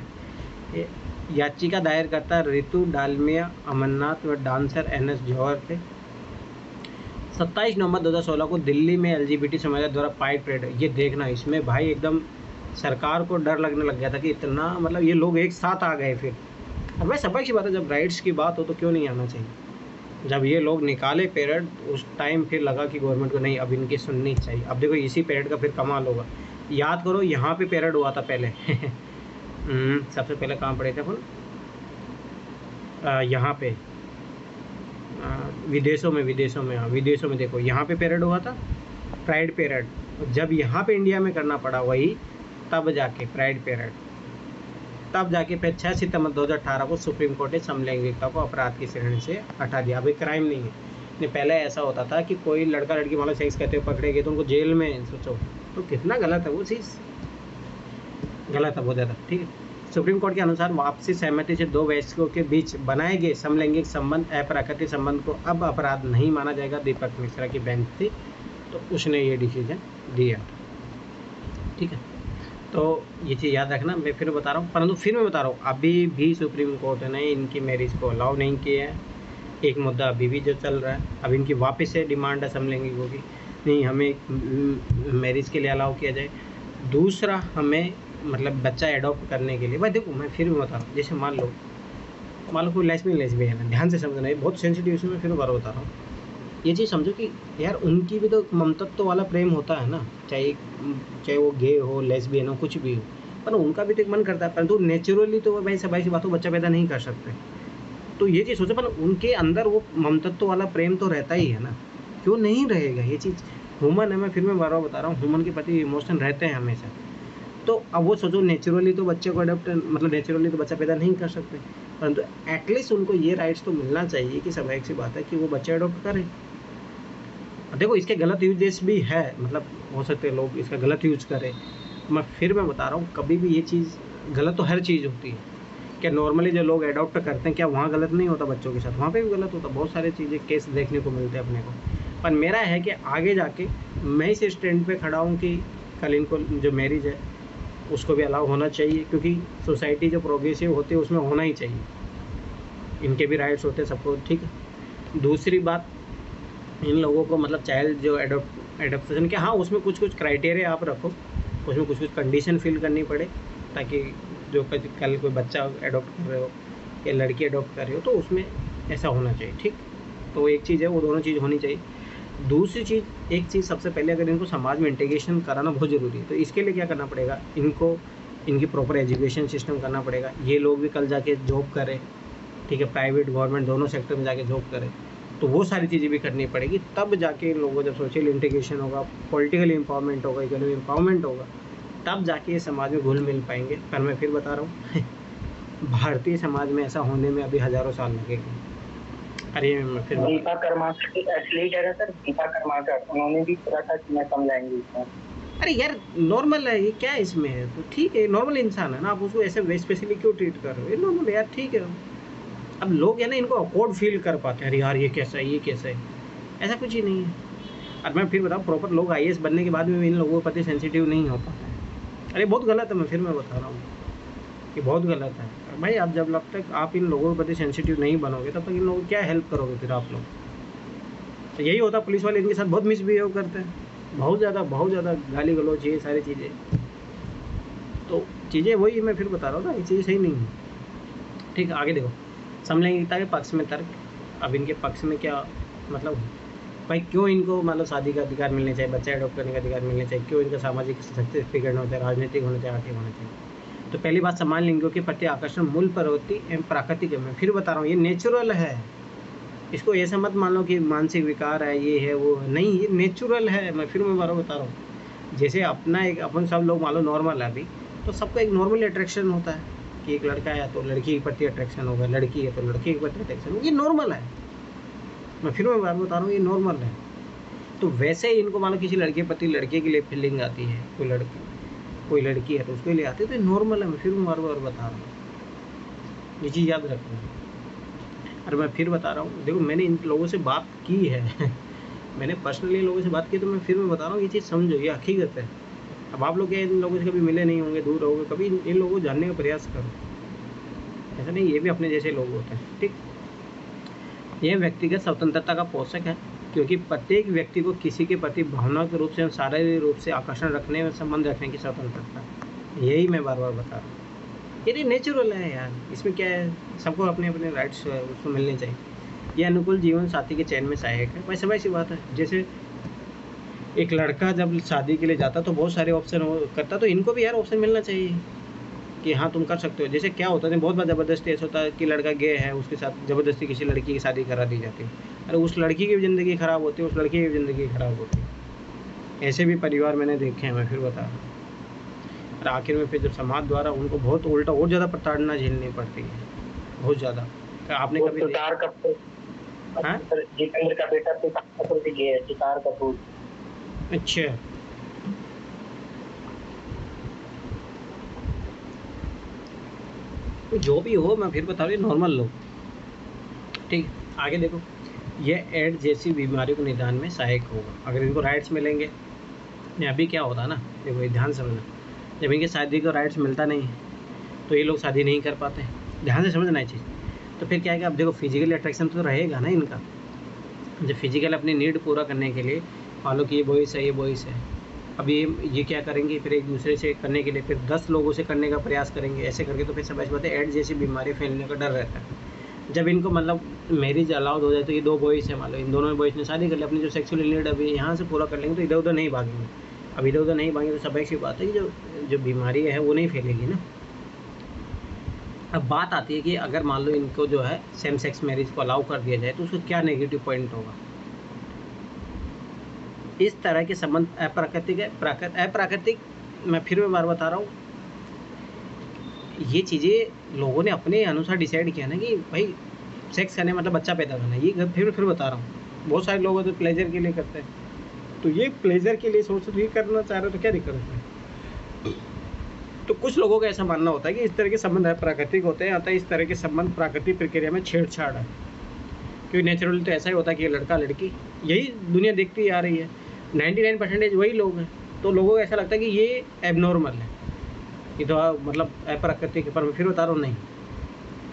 Speaker 1: याचिका दायरकर्ता रितु डालमिया, अमरनाथ व डांसर NS जौहर थे। 27 नवंबर 2016 को दिल्ली में LGBT समाज द्वारा प्राइड परेड, ये देखना, इसमें भाई एकदम सरकार को डर लगने लग गया था कि इतना मतलब ये लोग एक साथ आ गए। फिर अब मैं सबक की बात है, जब राइट्स की बात हो तो क्यों नहीं आना चाहिए। जब ये लोग निकाले परेड, उस टाइम फिर लगा कि गवर्नमेंट को नहीं, अब इनकी सुननी चाहिए। अब देखो इसी परेड का फिर कमाल होगा। याद करो यहाँ पे परेड हुआ था पहले सबसे पहले कहाँ पड़े थे अपन, यहाँ पे विदेशों में, हाँ विदेशों में देखो यहाँ पे परेड हुआ था, प्राइड परेड। जब यहाँ पे इंडिया में करना पड़ा वही, तब जाके प्राइड परेड, तब जाके फिर 6 सितंबर 2018 को सुप्रीम कोर्ट ने समलैंगिकता को अपराध की श्रेणी से हटा दिया। अभी क्राइम नहीं है। नहीं पहले ऐसा होता था कि कोई लड़का लड़की मतलब सेक्स करते हुए पकड़े गए तो उनको जेल में, सोचो तो कितना गलत है वो चीज़, गलत है बहुत ज़्यादा। ठीक है, सुप्रीम कोर्ट के अनुसार वापसी सहमति से 2 वयस्कों के बीच बनाए गए समलैंगिक संबंध अप्राकृतिक संबंध को अब अपराध नहीं माना जाएगा। दीपक मिश्रा की बेंच थी, तो उसने ये डिसीजन दिया। ठीक है, तो ये चीज़ याद रखना, मैं फिर बता रहा हूँ, परंतु फिर मैं बता रहा हूँ अभी भी सुप्रीम कोर्ट ने इनकी मैरिज को अलाउ नहीं किया है। एक मुद्दा अभी भी जो चल रहा है, अब इनकी वापस से डिमांड असम्बलिंग की होगी, नहीं हमें मैरिज के लिए अलाउ किया जाए। दूसरा, हमें मतलब बच्चा एडॉप्ट करने के लिए, भाई देखो मैं फिर भी बता रहा हूँ, जैसे मान लो कोई लेस्बियन है, ध्यान से समझना, ये बहुत सेंसिटिव इशू, मैं फिर बार बता रहा हूँ। ये चीज़ समझो कि यार उनकी भी तो ममतत्व वाला प्रेम होता है ना, चाहे वो गे हो, लेस्बियन हो, कुछ भी हो, पर उनका भी तो एक मन करता है, परंतु नेचुरली तो भाई सब ऐसी बातों बच्चा पैदा नहीं कर सकते। तो ये चीज़ सोचो, पर उनके अंदर वो ममतत्व वाला प्रेम तो रहता ही है ना, क्यों नहीं रहेगा? ये चीज़ ह्यूमन है, मैं फिर मैं बार बार बता रहा हूँ, ह्यूमन के प्रति इमोशन रहते हैं हमेशा। तो अब वो सोचो नेचुरली तो बच्चे को अडॉप्ट, मतलब नेचुरली तो बच्चा पैदा नहीं कर सकते, परंतु एटलीस्ट उनको ये राइट्स तो मिलना चाहिए कि स्वाभाविक सी बात है कि वो बच्चे अडॉप्ट करें। देखो इसके गलत यूजेस भी है, मतलब हो सकते हैं लोग इसका गलत यूज करें। मैं बता रहा हूँ, कभी भी ये चीज़ गलत तो हर चीज़ होती है। क्या नॉर्मली जो लोग अडॉप्ट करते हैं क्या वहाँ गलत नहीं होता बच्चों के साथ? वहाँ पे भी गलत होता, बहुत सारी चीज़ें केस देखने को मिलते हैं अपने को। पर मेरा है कि आगे जाके मैं इस स्टैंड पे खड़ा हूँ कि कल इनको जो मैरिज है उसको भी अलाउ होना चाहिए, क्योंकि सोसाइटी जो प्रोग्रेसिव होती है उसमें होना ही चाहिए, इनके भी राइट्स होते हैं सबको, ठीक है। दूसरी बात, इन लोगों को मतलब चाइल्ड जो एडॉप्शन के, हाँ उसमें कुछ कुछ क्राइटेरिया आप रखो, उसमें कुछ कुछ कंडीशन फिल करनी पड़े, ताकि जो कल कोई बच्चा एडॉप्ट कर रहे हो या लड़की एडॉप्ट कर रहे हो तो उसमें ऐसा होना चाहिए, ठीक। तो एक चीज़ है, वो दोनों चीज़ होनी चाहिए। दूसरी चीज़, एक चीज़ सबसे पहले, अगर इनको समाज में इंटीग्रेशन कराना बहुत ज़रूरी है, तो इसके लिए क्या करना पड़ेगा, इनको इनकी प्रॉपर एजुकेशन सिस्टम करना पड़ेगा। ये लोग भी कल जाके जॉब करें, ठीक है, प्राइवेट गवर्नमेंट दोनों सेक्टर में जाके जॉब करें, तो वो सारी चीज़ें भी करनी पड़ेगी। तब जाके इन लोगों को जब सोशल इंटीग्रेशन होगा, पॉलिटिकल एम्पावरमेंट होगा, इकोनॉमिक एम्पावरमेंट होगा, तब जाके ये समाज में घुल मिल पाएंगे। पर मैं फिर बता रहा हूँ भारतीय समाज में ऐसा होने में अभी हज़ारों साल लगेंगे। अरे मैं फिर
Speaker 2: दीपा कर्माकर की एथलीट है सर, दीपा कर्माकर, उन्होंने भी कहा था कि मैं समझाएंगी इसमें।
Speaker 1: अरे यार नॉर्मल है, ये क्या है इसमें है, तो ठीक है, नॉर्मल इंसान है ना, आप उसको ऐसे स्पेशली क्यों ट्रीट कर रहे हो? ये नॉर्मल है यार, ठीक है। अब लोग है ना इनको अफोर्ड फील कर पाते हैं, अरे यार ये कैसा है, ये कैसा है, ऐसा कुछ ही नहीं है। और मैं फिर बताऊँ, प्रॉपर लोग IAS बनने के बाद भी इन लोगों के प्रति सेंसिटिव नहीं हो पाते हैं। अरे बहुत गलत है, मैं बता रहा हूँ कि बहुत गलत है भाई। आप जब तक आप इन लोगों के प्रति सेंसिटिव नहीं बनोगे तब तक इन लोगों को क्या हेल्प करोगे फिर आप लोग? तो यही होता, पुलिस वाले इनके साथ बहुत मिसबिहेव करते हैं, बहुत ज़्यादा गाली गलौज, ये सारी चीज़ें। तो चीज़ें वही मैं फिर बता रहा हूँ ना, ये चीज़ें सही नहीं है, ठीक है। आगे देखो, समलैंगिकता के पक्ष में तर्क। अब इनके पक्ष में क्या मतलब, भाई क्यों इनको मतलब शादी का अधिकार मिलने चाहिए, बच्चा एडॉप्ट करने का अधिकार मिलने चाहिए, क्यों इनका सामाजिक सशक्तिकरण होता है, राजनीतिक होना चाहिए, आर्थिक होना चाहिए? तो पहली बात, समान लिंगों के प्रति आकर्षण मूल प्रवृत्ति एवं प्राकृतिक है। मैं फिर बता रहा हूँ, ये नेचुरल है, इसको ऐसा मत मान लो कि मानसिक विकार है, ये है वो, नहीं, ये नेचुरल है। मैं फिर बार बता रहा हूँ, जैसे अपना एक अपन सब लोग मान लो नॉर्मल है अभी, तो सबको एक नॉर्मल अट्रैक्शन होता है कि एक लड़का है तो लड़की के प्रति अट्रैक्शन होगा, लड़की है तो लड़के के प्रति अट्रैक्शन होगा, ये नॉर्मल है। मैं फिर बात बता रहा हूँ, ये नॉर्मल है। तो वैसे ही इनको मानो किसी लड़के के प्रति लड़के के लिए फीलिंग आती है, कोई लड़की है तो उसके लिए आती है, तो ये नॉर्मल है। मैं फिर बार बता रहा हूँ, ये चीज़ याद रखना। और मैं फिर बता रहा हूँ, देखो मैंने इन लोगों से बात की है मैंने पर्सनली लोगों से बात की, तो मैं फिर बता रहा हूँ, ये चीज़ समझो, ये हकीकत है। अब आप लोग क्या इन लोगों से कभी मिले नहीं होंगे, दूर रहोगे, कभी इन लोगों को जानने का प्रयास करो, ऐसा नहीं, ये भी अपने जैसे लोग होते हैं, ठीक। यह व्यक्तिगत स्वतंत्रता का पोषक है, क्योंकि प्रत्येक व्यक्ति को किसी के प्रति भावनात्मक रूप से, शारीरिक रूप से आकर्षण रखने में, संबंध रखने की स्वतंत्रता, यही मैं बार बता रहा हूँ। ये नेचुरल है यार, इसमें क्या है, सबको अपने अपने राइट्स उसको मिलने चाहिए। यह अनुकूल जीवन साथी के चयन में सहायक है। वैसे वैसी बात है, जैसे एक लड़का जब शादी के लिए जाता तो बहुत सारे ऑप्शन करता, तो इनको भी यार ऑप्शन मिलना चाहिए कि हाँ तुम कर सकते हो। जैसे क्या होता है, बहुत बार ज़बरदस्ती ऐसा होता है कि लड़का गे है, उसके साथ ज़बरदस्ती किसी लड़की की शादी करा दी जाती है। अरे उस लड़की की भी ज़िंदगी ख़राब होती है, उस लड़की की भी ज़िंदगी ख़राब होती है। ऐसे भी परिवार मैंने देखे हैं, मैं फिर बता रहा हूँ। और आखिर में फिर जब समाज द्वारा उनको बहुत उल्टा और ज़्यादा प्रताड़ना झेलनी पड़ती है, बहुत ज़्यादा। आपने कभी
Speaker 2: तुषार कपूर,
Speaker 1: हाँ,
Speaker 2: जितेंद्र का बेटा तुषार कपूर भी गया है, तुषार कपूर।
Speaker 1: अच्छा, जो भी हो, मैं फिर बता रही हूँ, नॉर्मल लोग, ठीक। आगे देखो, यह एड्स जैसी बीमारियों के निदान में सहायक होगा अगर इनको राइट्स मिलेंगे। अभी क्या होता है ना, देखो ध्यान से समझना, जब इनकी शादी को राइट्स मिलता नहीं है तो ये लोग शादी नहीं कर पाते। ध्यान से समझना है चीज़। तो फिर क्या है कि अब देखो फिजिकली अट्रैक्शन तो रहेगा ना इनका, जब फिजिकल अपनी नीड पूरा करने के लिए मान लो कि ये बॉयज़ है, ये बॉयज़ है, अब ये क्या करेंगे फिर एक दूसरे से करने के लिए फिर 10 लोगों से करने का प्रयास करेंगे, ऐसे करके तो फिर समझ पाते एड्स जैसी बीमारी फैलने का डर रहता है। जब इनको मतलब मैरिज अलाउड हो जाए तो ये 2 बॉयज़ हैं, मान लो इन दोनों बॉयज़ ने शादी कर ली, अपनी जो सेक्सुअल नीड अभी यहाँ से पूरा कर लेंगे तो इधर उधर नहीं भागेंगे। अब इधर उधर नहीं भागेंगे तो स्वाभाविक सी बात है कि जो बीमारी है वो नहीं फैलेगी ना। अब बात आती है कि अगर मान लो इनको जो है सेम सेक्स मैरिज को अलाउ कर दिया जाए तो उसका क्या नेगेटिव पॉइंट होगा। इस तरह के संबंध अप्राकृतिक है। अप्राकृतिक मैं फिर बार बता रहा हूँ, ये चीज़ें लोगों ने अपने अनुसार डिसाइड किया ना कि भाई सेक्स करने मतलब बच्चा पैदा करना। ये फिर बता रहा हूँ, बहुत सारे लोग तो प्लेजर के लिए करते हैं, तो ये प्लेजर के लिए सोच रहे करना चाह रहे हो तो क्या दिक्कत है। तो कुछ लोगों का ऐसा मानना होता है कि इस तरह के संबंध अप्राकृतिक होते हैं, अतः इस तरह के संबंध प्राकृतिक प्रक्रिया में छेड़छाड़ है, क्योंकि नेचुरली तो ऐसा ही होता है कि लड़का लड़की यही दुनिया देखती आ रही है, 99% वही लोग हैं। तो लोगों को ऐसा लगता है कि ये एबनॉर्मल है, ये तो मतलब अप्राकृतिक है। पर मैं फिर बता रहा हूँ नहीं,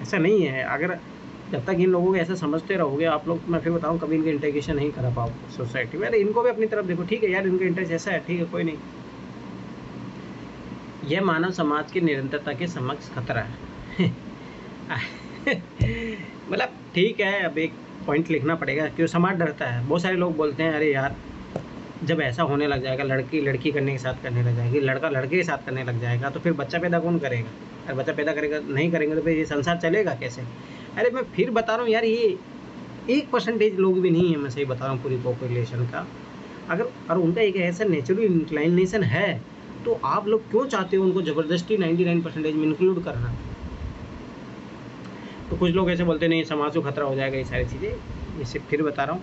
Speaker 1: ऐसा नहीं है। अगर जब तक इन लोगों को ऐसा समझते रहोगे आप लोग, मैं फिर बताऊँ कभी इनका इंटीग्रेशन नहीं करा पाओगे सोसाइटी में। अरे इनको भी अपनी तरफ देखो, ठीक है यार इनका इंटरेस्ट ऐसा है, ठीक है कोई नहीं। यह मानव समाज की निरंतरता के समक्ष खतरा है। मतलब ठीक है, अब एक पॉइंट लिखना पड़ेगा क्यों समाज डरता है। बहुत सारे लोग बोलते हैं अरे यार जब ऐसा होने लग जाएगा, लड़की लड़की करने के साथ करने लग जाएगी, लड़का लड़के के साथ करने लग जाएगा, तो फिर बच्चा पैदा कौन करेगा। अगर बच्चा पैदा करेगा नहीं करेंगे तो फिर ये संसार चलेगा कैसे। अरे मैं फिर बता रहा हूँ यार, ये 1% लोग भी नहीं है, मैं सही बता रहा हूँ पूरी पॉपुलेशन का। अगर और उनका एक ऐसा नेचुरल इंक्लाइनेशन है तो आप लोग क्यों चाहते हो उनको ज़बरदस्ती 99% में इंक्लूड करना। तो कुछ लोग ऐसे बोलते नहीं समाज को खतरा हो जाएगा ये सारी चीज़ें। इसे फिर बता रहा हूँ,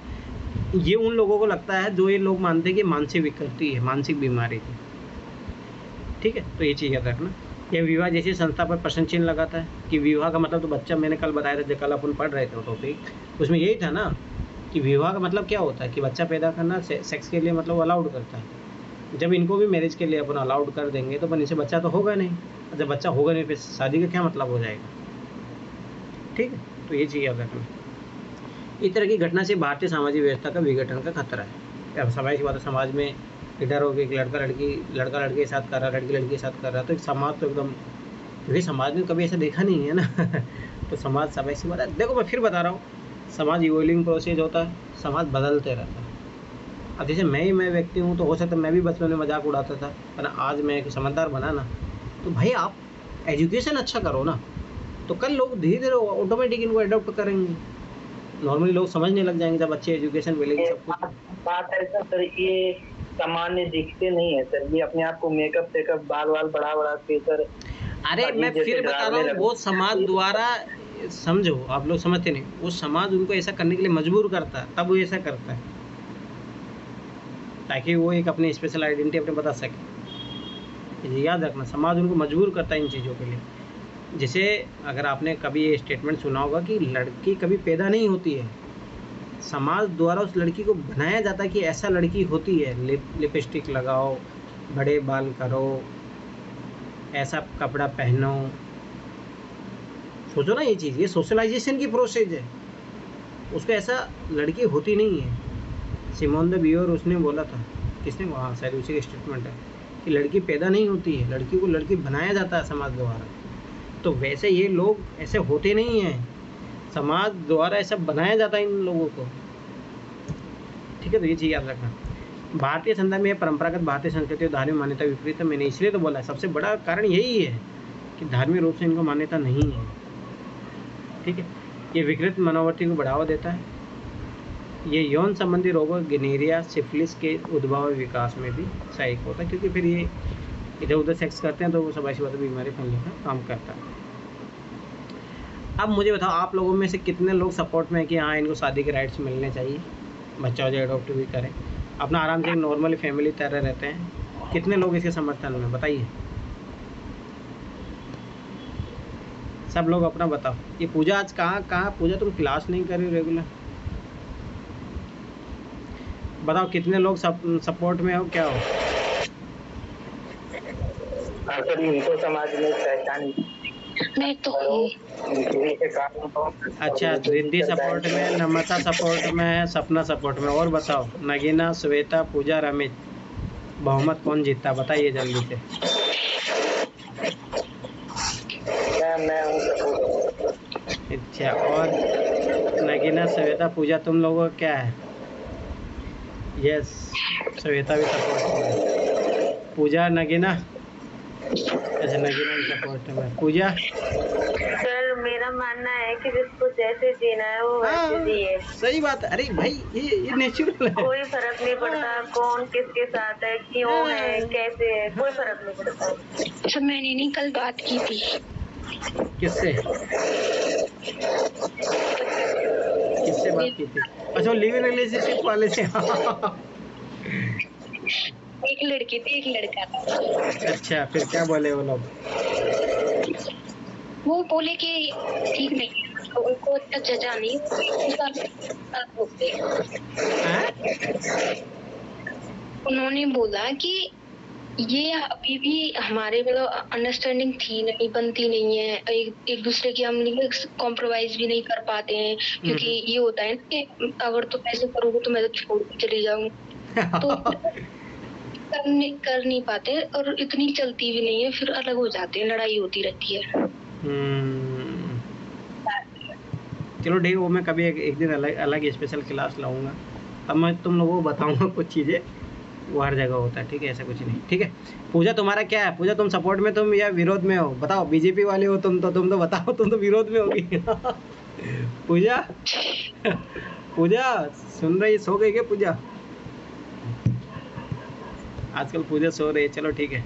Speaker 1: ये उन लोगों को लगता है जो ये लोग मानते हैं कि मानसिक विकृति है, मानसिक बीमारी है, ठीक है। तो ये चीज़ याद रखना। यह विवाह जैसी संस्था पर प्रश्न चिन्ह लगाता है कि विवाह का मतलब तो बच्चा, मैंने कल बताया था जब कल अपन पढ़ रहे थे टॉपिक, उसमें यही था ना कि विवाह का मतलब क्या होता है कि बच्चा पैदा करना सेक्स के लिए मतलब अलाउड करता है। जब इनको भी मैरिज के लिए अपन अलाउड कर देंगे तो अपन इसे बच्चा तो होगा नहीं, जब बच्चा होगा नहीं फिर शादी का क्या मतलब हो जाएगा, ठीक है। तो ये चीज़ याद रखना। इस तरह की घटना से भारतीय सामाजिक व्यवस्था का विघटन का खतरा है। अब समाज की बात है, समाज में इधर हो गया कि लड़का लड़के के साथ कर रहा है, लड़की लड़की के साथ कर रहा है, तो एक समाज तो एकदम, क्योंकि समाज में कभी ऐसा देखा नहीं है ना। तो समाज समय से बात है। देखो मैं फिर बता रहा हूँ, समाज इवोल्विंग प्रोसेस होता है, समाज बदलते रहता है। अब जैसे मैं व्यक्ति हूँ तो हो सकता है मैं भी बचपन में मजाक उड़ाता था, पर आज मैं एक समझदार बना ना, तो भाई आप एजुकेशन अच्छा करो ना, तो कल लोग धीरे धीरे ऑटोमेटिक इनको अडॉप्ट करेंगे। नॉर्मली लोग समझने लग जाएंगे जब अच्छी एजुकेशन मिलेगी सब कुछ।
Speaker 2: बात है सर, ये सामान्य दिखते नहीं है सर, ये अपने आप को मेकअप टेकअप बाल बढ़ा के सर।
Speaker 1: अरे मैं फिर बता रहा हूँ, वो समाज द्वारा, समझो आप लोग समझते नहीं, वो समाज उनको ऐसा करने के लिए मजबूर करता है, तब वो ऐसा करता है ताकि वो एक अपनी स्पेशल आइडेंटिटी अपने बता सके। ये याद रखना, समाज उनको मजबूर करता है इन चीज़ों के लिए। जैसे अगर आपने कभी ये स्टेटमेंट सुना होगा कि लड़की कभी पैदा नहीं होती है, समाज द्वारा उस लड़की को बनाया जाता है कि ऐसा लड़की होती है, लिपस्टिक लगाओ, बड़े बाल करो, ऐसा कपड़ा पहनो। सोचो ना ये चीज़, ये सोशलाइजेशन की प्रोसेस है, उसको ऐसा लड़की होती नहीं है। सिमोन द बियोर उसने बोला था, किसने, वहाँ शायद उसी का स्टेटमेंट है कि लड़की पैदा नहीं होती है, लड़की को लड़की बनाया जाता है समाज द्वारा। तो वैसे ये लोग ऐसे होते नहीं हैं, समाज द्वारा ऐसा बनाया जाता है इन लोगों को, ठीक है। तो ये चीज़ याद रखना। भारतीय संदर्भ में परंपरागत भारतीय संस्कृति और धार्मिक मान्यता विपरीत है। मैंने इसलिए तो बोला है, सबसे बड़ा कारण यही है कि धार्मिक रूप से इनको मान्यता नहीं है, ठीक है। ये विकृत मनोवृत्ति को बढ़ावा देता है। ये यौन संबंधी रोगों, गिनेरिया, सिफिलिस के उद्भव और विकास में भी सहायक होता है, क्योंकि फिर ये इधर उधर सेक्स करते हैं तो वो सब ऐसी बात बीमारी फैलने का काम करता है। अब मुझे बताओ, आप लोगों में से कितने लोग सपोर्ट में है कि हाँ इनको शादी के राइट्स मिलने चाहिए, बच्चा हो जाए अडॉप्ट भी करें, अपना आराम से नॉर्मली फैमिली तरह रहते हैं। कितने लोग इसके समर्थन में, बताइए सब लोग अपना बताओ। ये पूजा आज कहाँ पूजा, तुम क्लास नहीं कर रही रेगुलर, बताओ कितने लोग सपोर्ट में हो, क्या हो।
Speaker 2: हाँ सर, इनको समाज में पहचान
Speaker 3: मैं तो हूँ।
Speaker 2: के कारण तो
Speaker 1: अच्छा, रिद्धि सपोर्ट में, नम्रता सपोर्ट में, सपना सपोर्ट में। और बताओ, नगीना, श्वेता, पूजा, रमेश, बहुमत कौन जीतता बताइए जल्दी से।
Speaker 2: मैं हूँ सपोर्ट।
Speaker 1: अच्छा, और नगीना, श्वेता, पूजा, तुम लोगों का क्या है? यस, श्वेता भी सपोर्ट में, पूजा, नगीना। अच्छा, नगीना भी सपोर्ट में, पूजा।
Speaker 3: सर मेरा मानना है कि जिसको जैसे जीना है वो वैसे जिए।
Speaker 1: सही बात है। अरे भाई, ये नेचुरल है।
Speaker 3: कोई फर्क नहीं पड़ता कौन किसके साथ है, क्यों है, कैसे है, कोई फर्क नहीं पड़ता। अच्छा, मैंने नहीं कल बात की थी।
Speaker 1: किससे किससे बात की थी? अच्छा, लिव इन रिलेशनशिप वाले से।
Speaker 3: एक लड़की थी, एक लड़का था।
Speaker 1: अच्छा, फिर क्या बोले वो लोग?
Speaker 3: वो बोले कि ठीक नहीं है, उनको अच्छा जजा नहीं उन्होंने बोला कि ये अभी भी हमारे मतलब अंडरस्टैंडिंग थी नहीं, बनती नहीं है, एक दूसरे की हम कॉम्प्रोमाइज भी नहीं कर पाते हैं, क्योंकि ये होता है ना कि अगर तुम ऐसे करोगे तो मैं तो छोड़ के चली जाऊँ, तो कर नहीं पाते और इतनी चलती भी नहीं है, फिर अलग हो जाते हैं, लड़ाई होती रहती है।
Speaker 1: चलो ठीक है, वो मैं कभी एक दिन अलग स्पेशल क्लास लाऊंगा, तब मैं तुम लोगों को बताऊंगा कुछ चीज़ें, वो हर जगह होता है। ठीक है, ऐसा कुछ नहीं। ठीक है, पूजा तुम्हारा क्या है? पूजा, तुम सपोर्ट में तुम या विरोध में हो? बताओ, बीजेपी वाले हो तुम तो बताओ, तुम तो विरोध में होगी। पूजा। पूजा सुन रही? सो गई क्या पूजा? आजकल पूजा सो रही है। चलो ठीक है,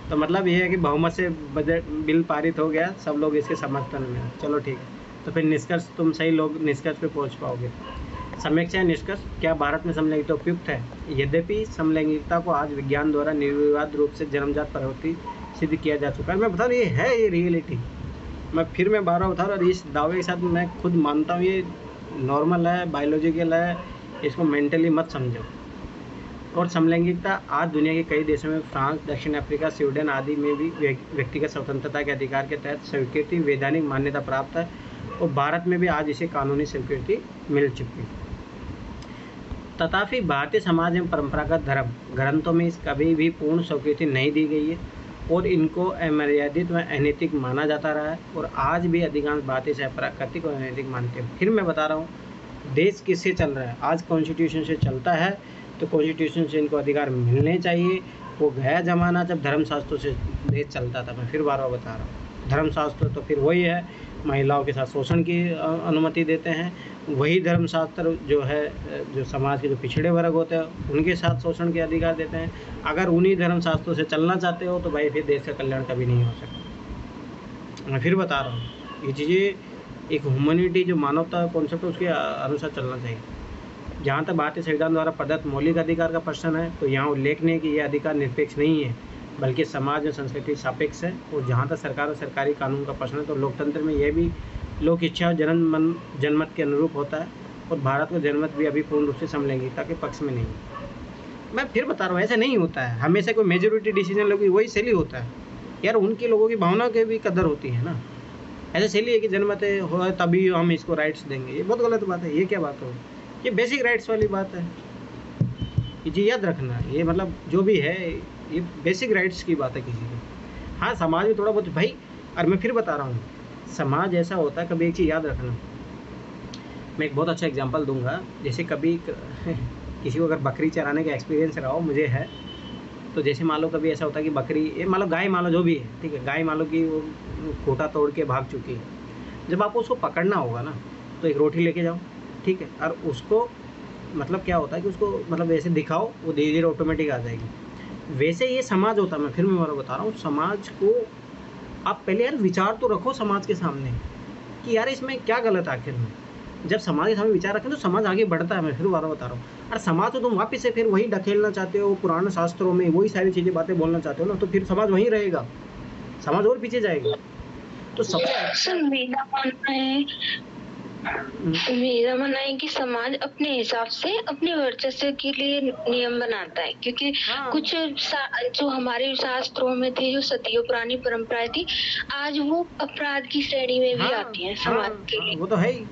Speaker 1: तो मतलब ये है कि बहुमत से बजट बिल पारित हो गया, सब लोग इसके समर्थन में हैं। चलो ठीक है, तो फिर निष्कर्ष, तुम सही लोग निष्कर्ष पे पहुंच पाओगे। समीक्षा निष्कर्ष, क्या भारत में समलैंगिकता उपयुक्त है? यद्यपि समलैंगिकता को आज विज्ञान द्वारा निर्विवाद रूप से जन्मजात प्रवृत्ति सिद्ध किया जा चुका है। मैं बता रहा हूँ, ये रियलिटी। मैं बार बता रहा हूँ, और इस दावे के साथ मैं खुद मानता हूँ ये नॉर्मल है, बायोलॉजिकल है, इसको मेंटली मत समझो। और समलैंगिकता आज दुनिया के कई देशों में, फ्रांस, दक्षिण अफ्रीका, स्वीडन आदि में भी व्यक्तिगत स्वतंत्रता के अधिकार के तहत स्वीकृति, वैधानिक मान्यता प्राप्त है, और भारत में भी आज इसे कानूनी स्वीकृति मिल चुकी है। तथापि भारतीय समाज में परंपरागत धर्म ग्रंथों में इस कभी भी पूर्ण स्वीकृति नहीं दी गई है, और इनको अमर्यादित व अनैतिक माना जाता रहा है, और आज भी अधिकांश भारतीय से प्राकृतिक और अनैतिक मानते हैं। फिर मैं बता रहा हूँ, देश किससे चल रहा है? आज कॉन्स्टिट्यूशन से चलता है, तो कॉन्स्टिट्यूशन से इनको अधिकार मिलने चाहिए। वो गया ज़माना जब धर्मशास्त्रों से देश चलता था। मैं फिर बार बार बता रहा हूँ, धर्मशास्त्र तो फिर वही है, महिलाओं के साथ शोषण की अनुमति देते हैं। वही धर्मशास्त्र जो है, जो समाज के जो पिछड़े वर्ग होते हैं उनके साथ शोषण के अधिकार देते हैं। अगर उन्हीं धर्मशास्त्रों से चलना चाहते हो तो भाई फिर देश का कल्याण कभी नहीं हो सकता। मैं फिर बता रहा हूँ, ये चीज़ें एक ह्यूमैनिटी जो मानवता कॉन्सेप्ट है उसके अनुसार चलना चाहिए। जहाँ तक भारतीय संविधान द्वारा प्रदत्त मौलिक अधिकार का प्रश्न है, तो यहाँ उल्लेखनीय है कि यह अधिकार निरपेक्ष नहीं है, बल्कि समाज और संस्कृति सापेक्ष है। और जहाँ तक सरकार और सरकारी कानून का प्रश्न है, तो लोकतंत्र में यह भी लोक इच्छा और जनमत के अनुरूप होता है, और भारत का जनमत भी अभी पूर्ण रूप से समलैंगिकता के पक्ष में नहीं है। मैं फिर बता रहा हूँ, ऐसा नहीं होता है। हमेशा कोई मेजोरिटी डिसीजन लोगी वही सही होता है यार, उनके लोगों की भावना की भी कदर होती है ना। ऐसा सही है कि जनमत हो तभी हम इसको राइट्स देंगे, ये बहुत गलत बात है। ये क्या बात हो, ये बेसिक राइट्स वाली बात है, ये चीज़ याद रखना। ये मतलब जो भी है ये बेसिक राइट्स की बात है किसी की। हाँ, समाज में थोड़ा बहुत भाई, और मैं फिर बता रहा हूँ, समाज ऐसा होता है, कभी एक चीज़ याद रखना। मैं एक बहुत अच्छा एग्जांपल दूंगा। जैसे कभी किसी को अगर बकरी चराने का एक्सपीरियंस रहा हो, मुझे है, तो जैसे मान लो कभी ऐसा होता है कि बकरी, ये मान लो गाय, मान लो जो भी है, ठीक है, गाय मान लो कि वो खूंटा तोड़ के भाग चुकी है। जब आपको उसको पकड़ना होगा ना, तो एक रोटी लेके जाओ, ठीक है, और उसको मतलब क्या होता है कि उसको मतलब ऐसे दिखाओ, वो धीरे धीरे ऑटोमेटिक आ जाएगी। वैसे ये समाज होता है। मैं फिर बता रहा हूँ, समाज को आप पहले यार विचार तो रखो समाज के सामने कि यार इसमें क्या गलत है आखिर में। जब समाज के सामने विचार रखें तो समाज आगे बढ़ता है। मैं फिर बता रहा हूँ, और समाज को तुम वापस से फिर वही ढकेलना चाहते हो, पुराने शास्त्रों में वही सारी चीज़ें बातें बोलना चाहते हो ना, तो फिर समाज वहीं रहेगा, समाज और पीछे जाएगा। तो सबसे
Speaker 3: मेरा मानना है मेरा मानना है कि समाज अपने हिसाब से अपने वर्चस्व के लिए नियम बनाता है, क्योंकि
Speaker 1: हाँ
Speaker 3: कुछ जो हमारे शास्त्रों में थे, जो सदियों पुरानी परंपराएं थी, आज वो अपराध की श्रेणी में भी
Speaker 1: हाँ
Speaker 3: आती हैं
Speaker 1: हाँ
Speaker 3: समाज के
Speaker 1: हाँ,
Speaker 3: लिए।
Speaker 1: वो तो है ही।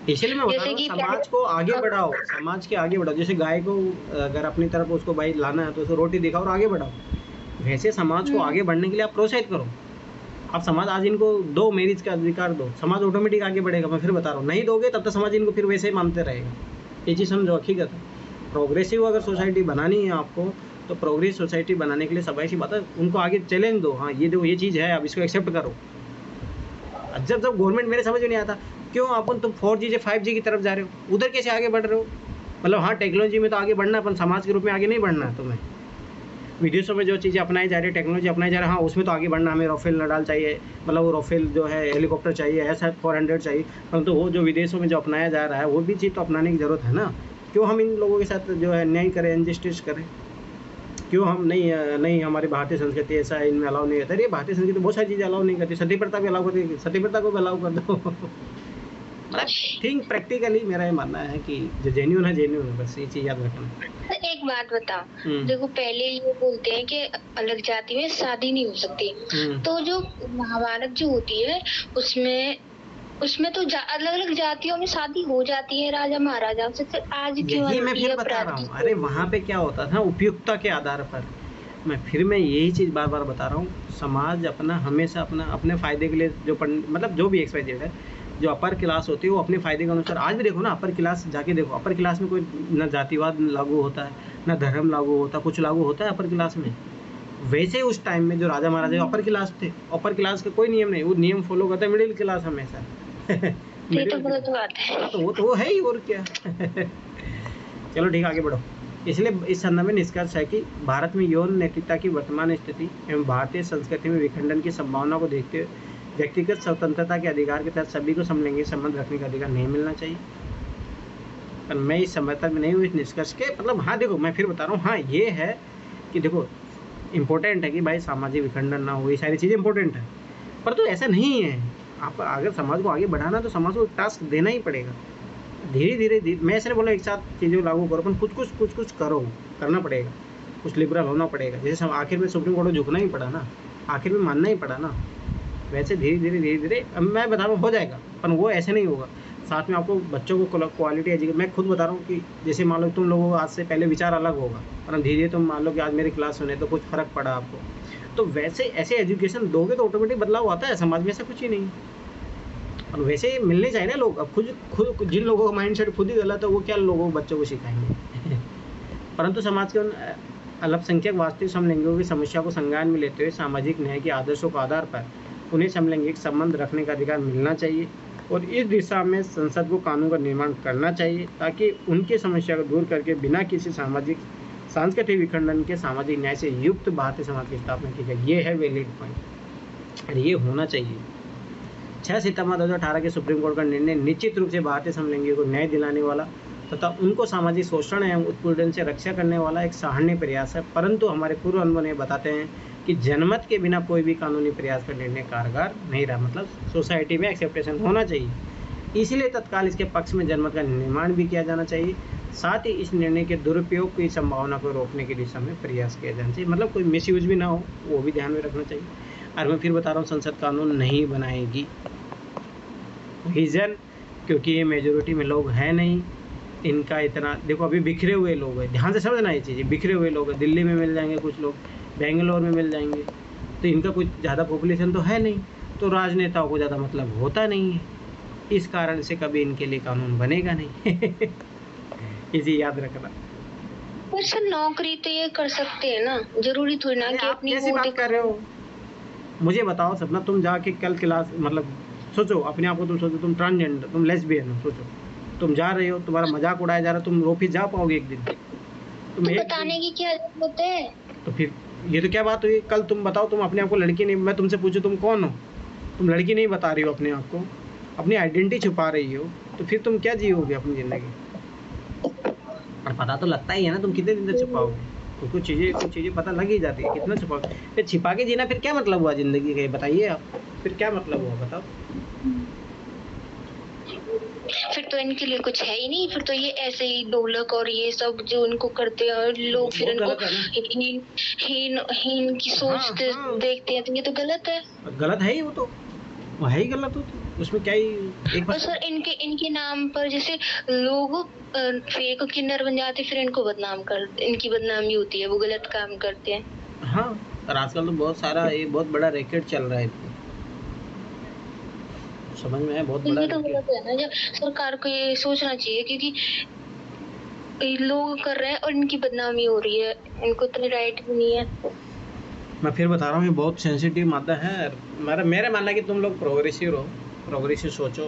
Speaker 1: इसलिए मैं बता रहा
Speaker 3: जैसे
Speaker 1: हूँ
Speaker 3: कि
Speaker 1: समाज को आगे बढ़ाओ, समाज के आगे बढ़ाओ। जैसे गाय को अगर अपनी तरफ उसको भाई लाना है तो उसको रोटी दिखाओ और आगे बढ़ाओ, वैसे समाज को आगे बढ़ने के लिए आप प्रोत्साहित करो। आप समाज आज इनको दो मैरिज का अधिकार दो, समाज ऑटोमेटिक आगे बढ़ेगा। मैं फिर बता रहा हूँ, नहीं दोगे तब तक समाज इनको फिर वैसे ही मानते रहेगा। ये चीज़ समझो, हकीकत है। प्रोग्रेसिव अगर सोसाइटी बनानी है आपको, तो प्रोग्रेस सोसाइटी बनाने के लिए सब ऐसी बात है, उनको आगे चैलेंज दो। हाँ ये देखो ये चीज़ है, अब इसको एक्सेप्ट करो। जब जब गवर्नमेंट, मेरे समझ में नहीं आता क्यों अपन तुम 4G से 5G की तरफ जा रहे हो, उधर कैसे आगे बढ़ रहे हो। मतलब हाँ टेक्नोलॉजी में तो आगे बढ़ना, अपन समाज के रूप में आगे नहीं बढ़ना है तुम्हें। विदेशों में जो चीज़ें अपनाई जा रही है, टेक्नोलॉजी अपनाई जा रही है, हाँ उसमें तो आगे बढ़ना। हमें राफेल नडाल चाहिए, मतलब वो राफेल जो है हेलीकॉप्टर चाहिए, ऐसा 400 चाहिए, परंतु वो जो विदेशों में जो अपनाया जा रहा है वो भी चीज़ तो अपनाने की ज़रूरत है ना। क्यों हम इन लोगों के साथ जो है न्याय करें, इनजस्टिस करें। क्यों हम नहीं हमारी भारतीय संस्कृति ऐसा है, इनमें अलाउ नहीं करता। अरे भारतीय संस्कृति बहुत सारी चीज़ें अलाउ नहीं करती, सती प्रथा भी अलाउ करती है, सती प्रथा को भी अलाउ कर दो। मतलब थिंक प्रैक्टिकली, मेरा ये मानना है कि जो जेन्यून है बस ये चीज़ याद रखना।
Speaker 3: एक बात बताओ, देखो पहले ये बोलते हैं कि अलग जाति में शादी नहीं हो सकती, तो जो महाभारत जो होती है उसमें तो अलग अलग जातियों में शादी हो जाती है राजा महाराजाओं से, फिर आज क्यों?
Speaker 1: यही मैं फिर बता रहा हूँ। अरे वहाँ पे क्या होता था, उपयुक्तता के आधार पर। मैं यही चीज़ बार बार बता रहा हूँ, समाज अपना हमेशा अपने फ़ायदे के लिए जो मतलब जो भी XYZ है, जो अपर क्लास होती है वो अपने फ़ायदे के अनुसार। आज भी देखो ना, अपर क्लास जाके देखो, अपर क्लास में कोई न जातिवाद लागू होता है, न धर्म लागू होता है, कुछ लागू होता है अपर क्लास में। वैसे उस टाइम में जो राजा महाराजा अपर क्लास थे, अपर क्लास का कोई नियम नहीं, वो नियम फॉलो करता है मिडिल क्लास हमेशा।
Speaker 3: ये तो गलत बात है।
Speaker 1: तो वो है ही, और क्या। चलो ठीक, आगे बढ़ो। इसलिए इस संदर्भ में निष्कर्ष है कि भारत में यौन नैतिकता की वर्तमान स्थिति एवं भारतीय संस्कृति में विखंडन की संभावना को देखते हुए व्यक्तिगत स्वतंत्रता के अधिकार के तहत सभी को समलैंगिक संबंध रखने का अधिकार नहीं मिलना चाहिए। पर मैं इस समझता में नहीं हूँ इस निष्कर्ष के। मतलब हाँ देखो, मैं फिर बता रहा हूँ, हाँ ये है कि देखो इम्पोर्टेंट है कि भाई सामाजिक विखंडन ना हो, ये सारी चीज़ें इंपॉर्टेंट है, पर तो ऐसा नहीं है। आप अगर समाज को आगे बढ़ाना तो समाज को टास्क देना ही पड़ेगा। धीरे धीरे मैं ऐसे नहीं बोला एक साथ चीज़ें लागू करो, पर कुछ करो, करना पड़ेगा, कुछ लिबरल होना पड़ेगा। जैसे आखिर में सुप्रीम कोर्ट को झुकना ही पड़ा ना, आखिर में मानना ही पड़ा ना। वैसे धीरे धीरे अब मैं बता रहा हूँ हो जाएगा, पर वो ऐसे नहीं होगा। साथ में आपको बच्चों को क्वालिटी एजुकेशन, मैं खुद बता रहा हूँ कि जैसे मान लो तुम लोगों को आज से पहले विचार अलग होगा, और धीरे तुम मान लो कि आज मेरी क्लास सुने तो कुछ फ़र्क पड़ा आपको, तो वैसे ऐसे एजुकेशन दोगे तो ऑटोमेटिक बदलाव आता है समाज में, ऐसा कुछ ही नहीं। और वैसे मिलने चाहिए ना लोग। अब खुद जिन लोगों का माइंड सेट खुद ही गलत है, वो क्या लोगों बच्चों को सिखाएंगे। परंतु समाज के उन अल्पसंख्यक वास्तविक समलैंगिकों की समस्या को संज्ञान में लेते हुए सामाजिक न्याय के आदर्शों के आधार पर उन्हें समलैंगिक संबंध रखने का अधिकार मिलना चाहिए, और इस दिशा में संसद को कानून का निर्माण करना चाहिए ताकि उनकी समस्या को दूर करके बिना किसी सांस्कृतिक विखंडन के सामाजिक न्याय से युक्त भारतीय समाज की स्थापना की जाए। ये है वैलिड पॉइंट, और ये होना चाहिए। 6 सितंबर 2018 के सुप्रीम कोर्ट का निर्णय निश्चित रूप से भारतीय समलैंगिकों को न्याय दिलाने वाला तथा उनको सामाजिक शोषण एवं उत्पीड़न से रक्षा करने वाला एक सराहनीय प्रयास है, परंतु हमारे पूर्व अनुभव ये बताते हैं कि जनमत के बिना कोई भी कानूनी प्रयास का निर्णय कारगर नहीं रहा। मतलब सोसाइटी में एक्सेप्टेशन होना चाहिए, इसलिए तत्काल इसके पक्ष में जनमत का निर्माण भी किया जाना चाहिए। साथ ही इस निर्णय के दुरुपयोग की संभावना को रोकने की दिशा में प्रयास किया जाना चाहिए। मतलब कोई मिसयूज भी ना हो, वो भी ध्यान में रखना चाहिए। और मैं फिर बता रहा हूँ, संसद कानून नहीं बनाएगी। रीज़न, क्योंकि ये मेजोरिटी में लोग हैं नहीं। इनका इतना देखो, अभी बिखरे हुए लोग हैं, ध्यान से समझना ये चीज़ें। बिखरे हुए लोग हैं, दिल्ली में मिल जाएंगे कुछ लोग, बेंगलोर में मिल जाएंगे, तो इनका कुछ ज़्यादा पॉपुलेशन तो है नहीं, तो राजनेताओं को ज़्यादा मतलब होता नहीं है। इस कारण से कभी इनके लिए कानून बनेगा नहीं। इसी याद रखना।
Speaker 3: पर सर नौकरी तो ये कर सकते हैं ना, जरूरी थोड़ी ना कि
Speaker 1: अपनी कैसी बात कर रहे हो। मुझे बताओ सपना, तुम जाके कल क्लास, मतलब सोचो अपने आप को, तुम सोचो तुम ट्रांसजेंडर, तुम लेस्बियन हो, सोचो तुम जा रहे हो, तुम्हारा मजाक उड़ाया जा रहा है, तुम ऑफिस जा पाओगे एक दिन?
Speaker 3: तुम बताने की क्या जरूरत है?
Speaker 1: तो फिर ये तो क्या बात हुई? कल तुम बताओ, तुम अपने आप को लड़की नहीं, मैं तुमसे पूछूं तुम कौन हो, तुम लड़की नहीं बता रही हो अपने आप को, अपनी आइडेंटिटी छुपा रही हो, तो फिर तुम क्या जियोगे अपनी ज़िंदगी? और पता तो लगता ही है ना, तुम कितने दिन तक छुपाओगे? कुछ चीज़ें पता लग ही जाती है, कितना छुपाओगे? फिर छिपा के जीना फिर क्या मतलब हुआ ज़िंदगी का? बताइए आप, फिर क्या मतलब हुआ बताओ?
Speaker 3: फिर तो इनके लिए कुछ है ही नहीं, फिर तो ये ऐसे ही ढोलक और ये सब जो इनको करते हैं और लोग फिर
Speaker 1: बहुत
Speaker 3: इनको
Speaker 1: गलत है ना।
Speaker 3: हीन हीन हीन की सोच
Speaker 1: हाँ।
Speaker 3: देखते हैं, तो ये तो गलत है।
Speaker 1: गलत है ही वो है ही गलत हो, तो उसमें क्या ही एक
Speaker 3: और सर इनके इनके नाम पर जैसे लोग फेक किन्नर बन जाते, फिर इनको बदनाम कर, इनकी बदनामी होती है, वो गलत काम करते हैं।
Speaker 1: हाँ, और आजकल तो बहुत सारा ये बहुत बड़ा रैकेट चल रहा है, समझ में है, बहुत
Speaker 3: तो
Speaker 1: बड़ा
Speaker 3: ये तो
Speaker 1: रैकेट।
Speaker 3: गलत है ना, जब सरकार को ये सोचना चाहिए, क्योंकि ये लोग कर रहे हैं और इनकी बदनामी हो रही है, इनको इतनी राइट भी नहीं है।
Speaker 1: मैं फिर बता रहा हूँ, ये बहुत सेंसिटिव मामला है। मेरा मानना है कि तुम लोग प्रोग्रेसिव रहो, प्रोग्रेसिव सोचो,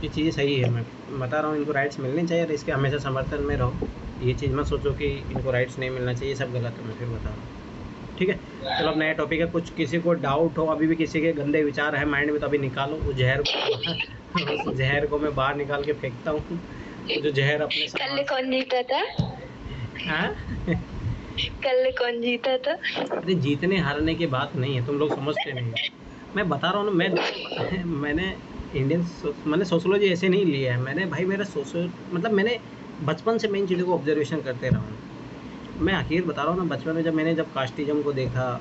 Speaker 1: ये चीज़ें सही है। मैं बता रहा हूँ, इनको राइट्स मिलने चाहिए और इसके हमेशा समर्थन में रहो। ये चीज़ मत सोचो कि इनको राइट्स नहीं मिलना चाहिए, सब गलत है। मैं फिर बता रहा हूँ, ठीक है। चलो अब नया टॉपिक है। कुछ किसी को डाउट हो, अभी भी किसी के गंदे विचार है माइंड में, तो अभी निकालो उस जहर को उस जहर को मैं बाहर निकाल के फेंकता हूँ, जो जहर अपने
Speaker 3: कल कौन जीता था?
Speaker 1: हाँ
Speaker 3: कल कौन जीता था?
Speaker 1: अरे जीतने हारने की बात नहीं है, तुम लोग समझते नहीं हो। मैं बता रहा हूँ ना, मैंने मैंने सोशोलॉजी ऐसे नहीं लिया है मैंने, भाई मेरा मतलब मैंने बचपन से मैं इन चीज़ों को ऑब्जर्वेशन करते रहा हूँ। मैं आखिर बता रहा हूँ ना, बचपन में जब कास्टिज्म को देखा,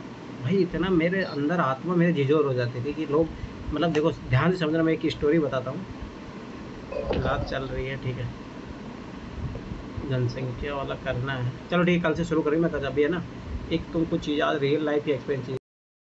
Speaker 1: भाई इतना मेरे अंदर आत्मा मेरे झिझोर हो जाती थी कि लोग, मतलब देखो ध्यान से समझना, मैं एक स्टोरी बताता हूँ। रात चल रही है, ठीक है, जनसंख्या वाला करना है, चलो ठीक है, कल से शुरू करेंगे। मैं कल अभी है ना, एक तुम कुछ चीज़ आज रियल लाइफ की एक्सपीरियंस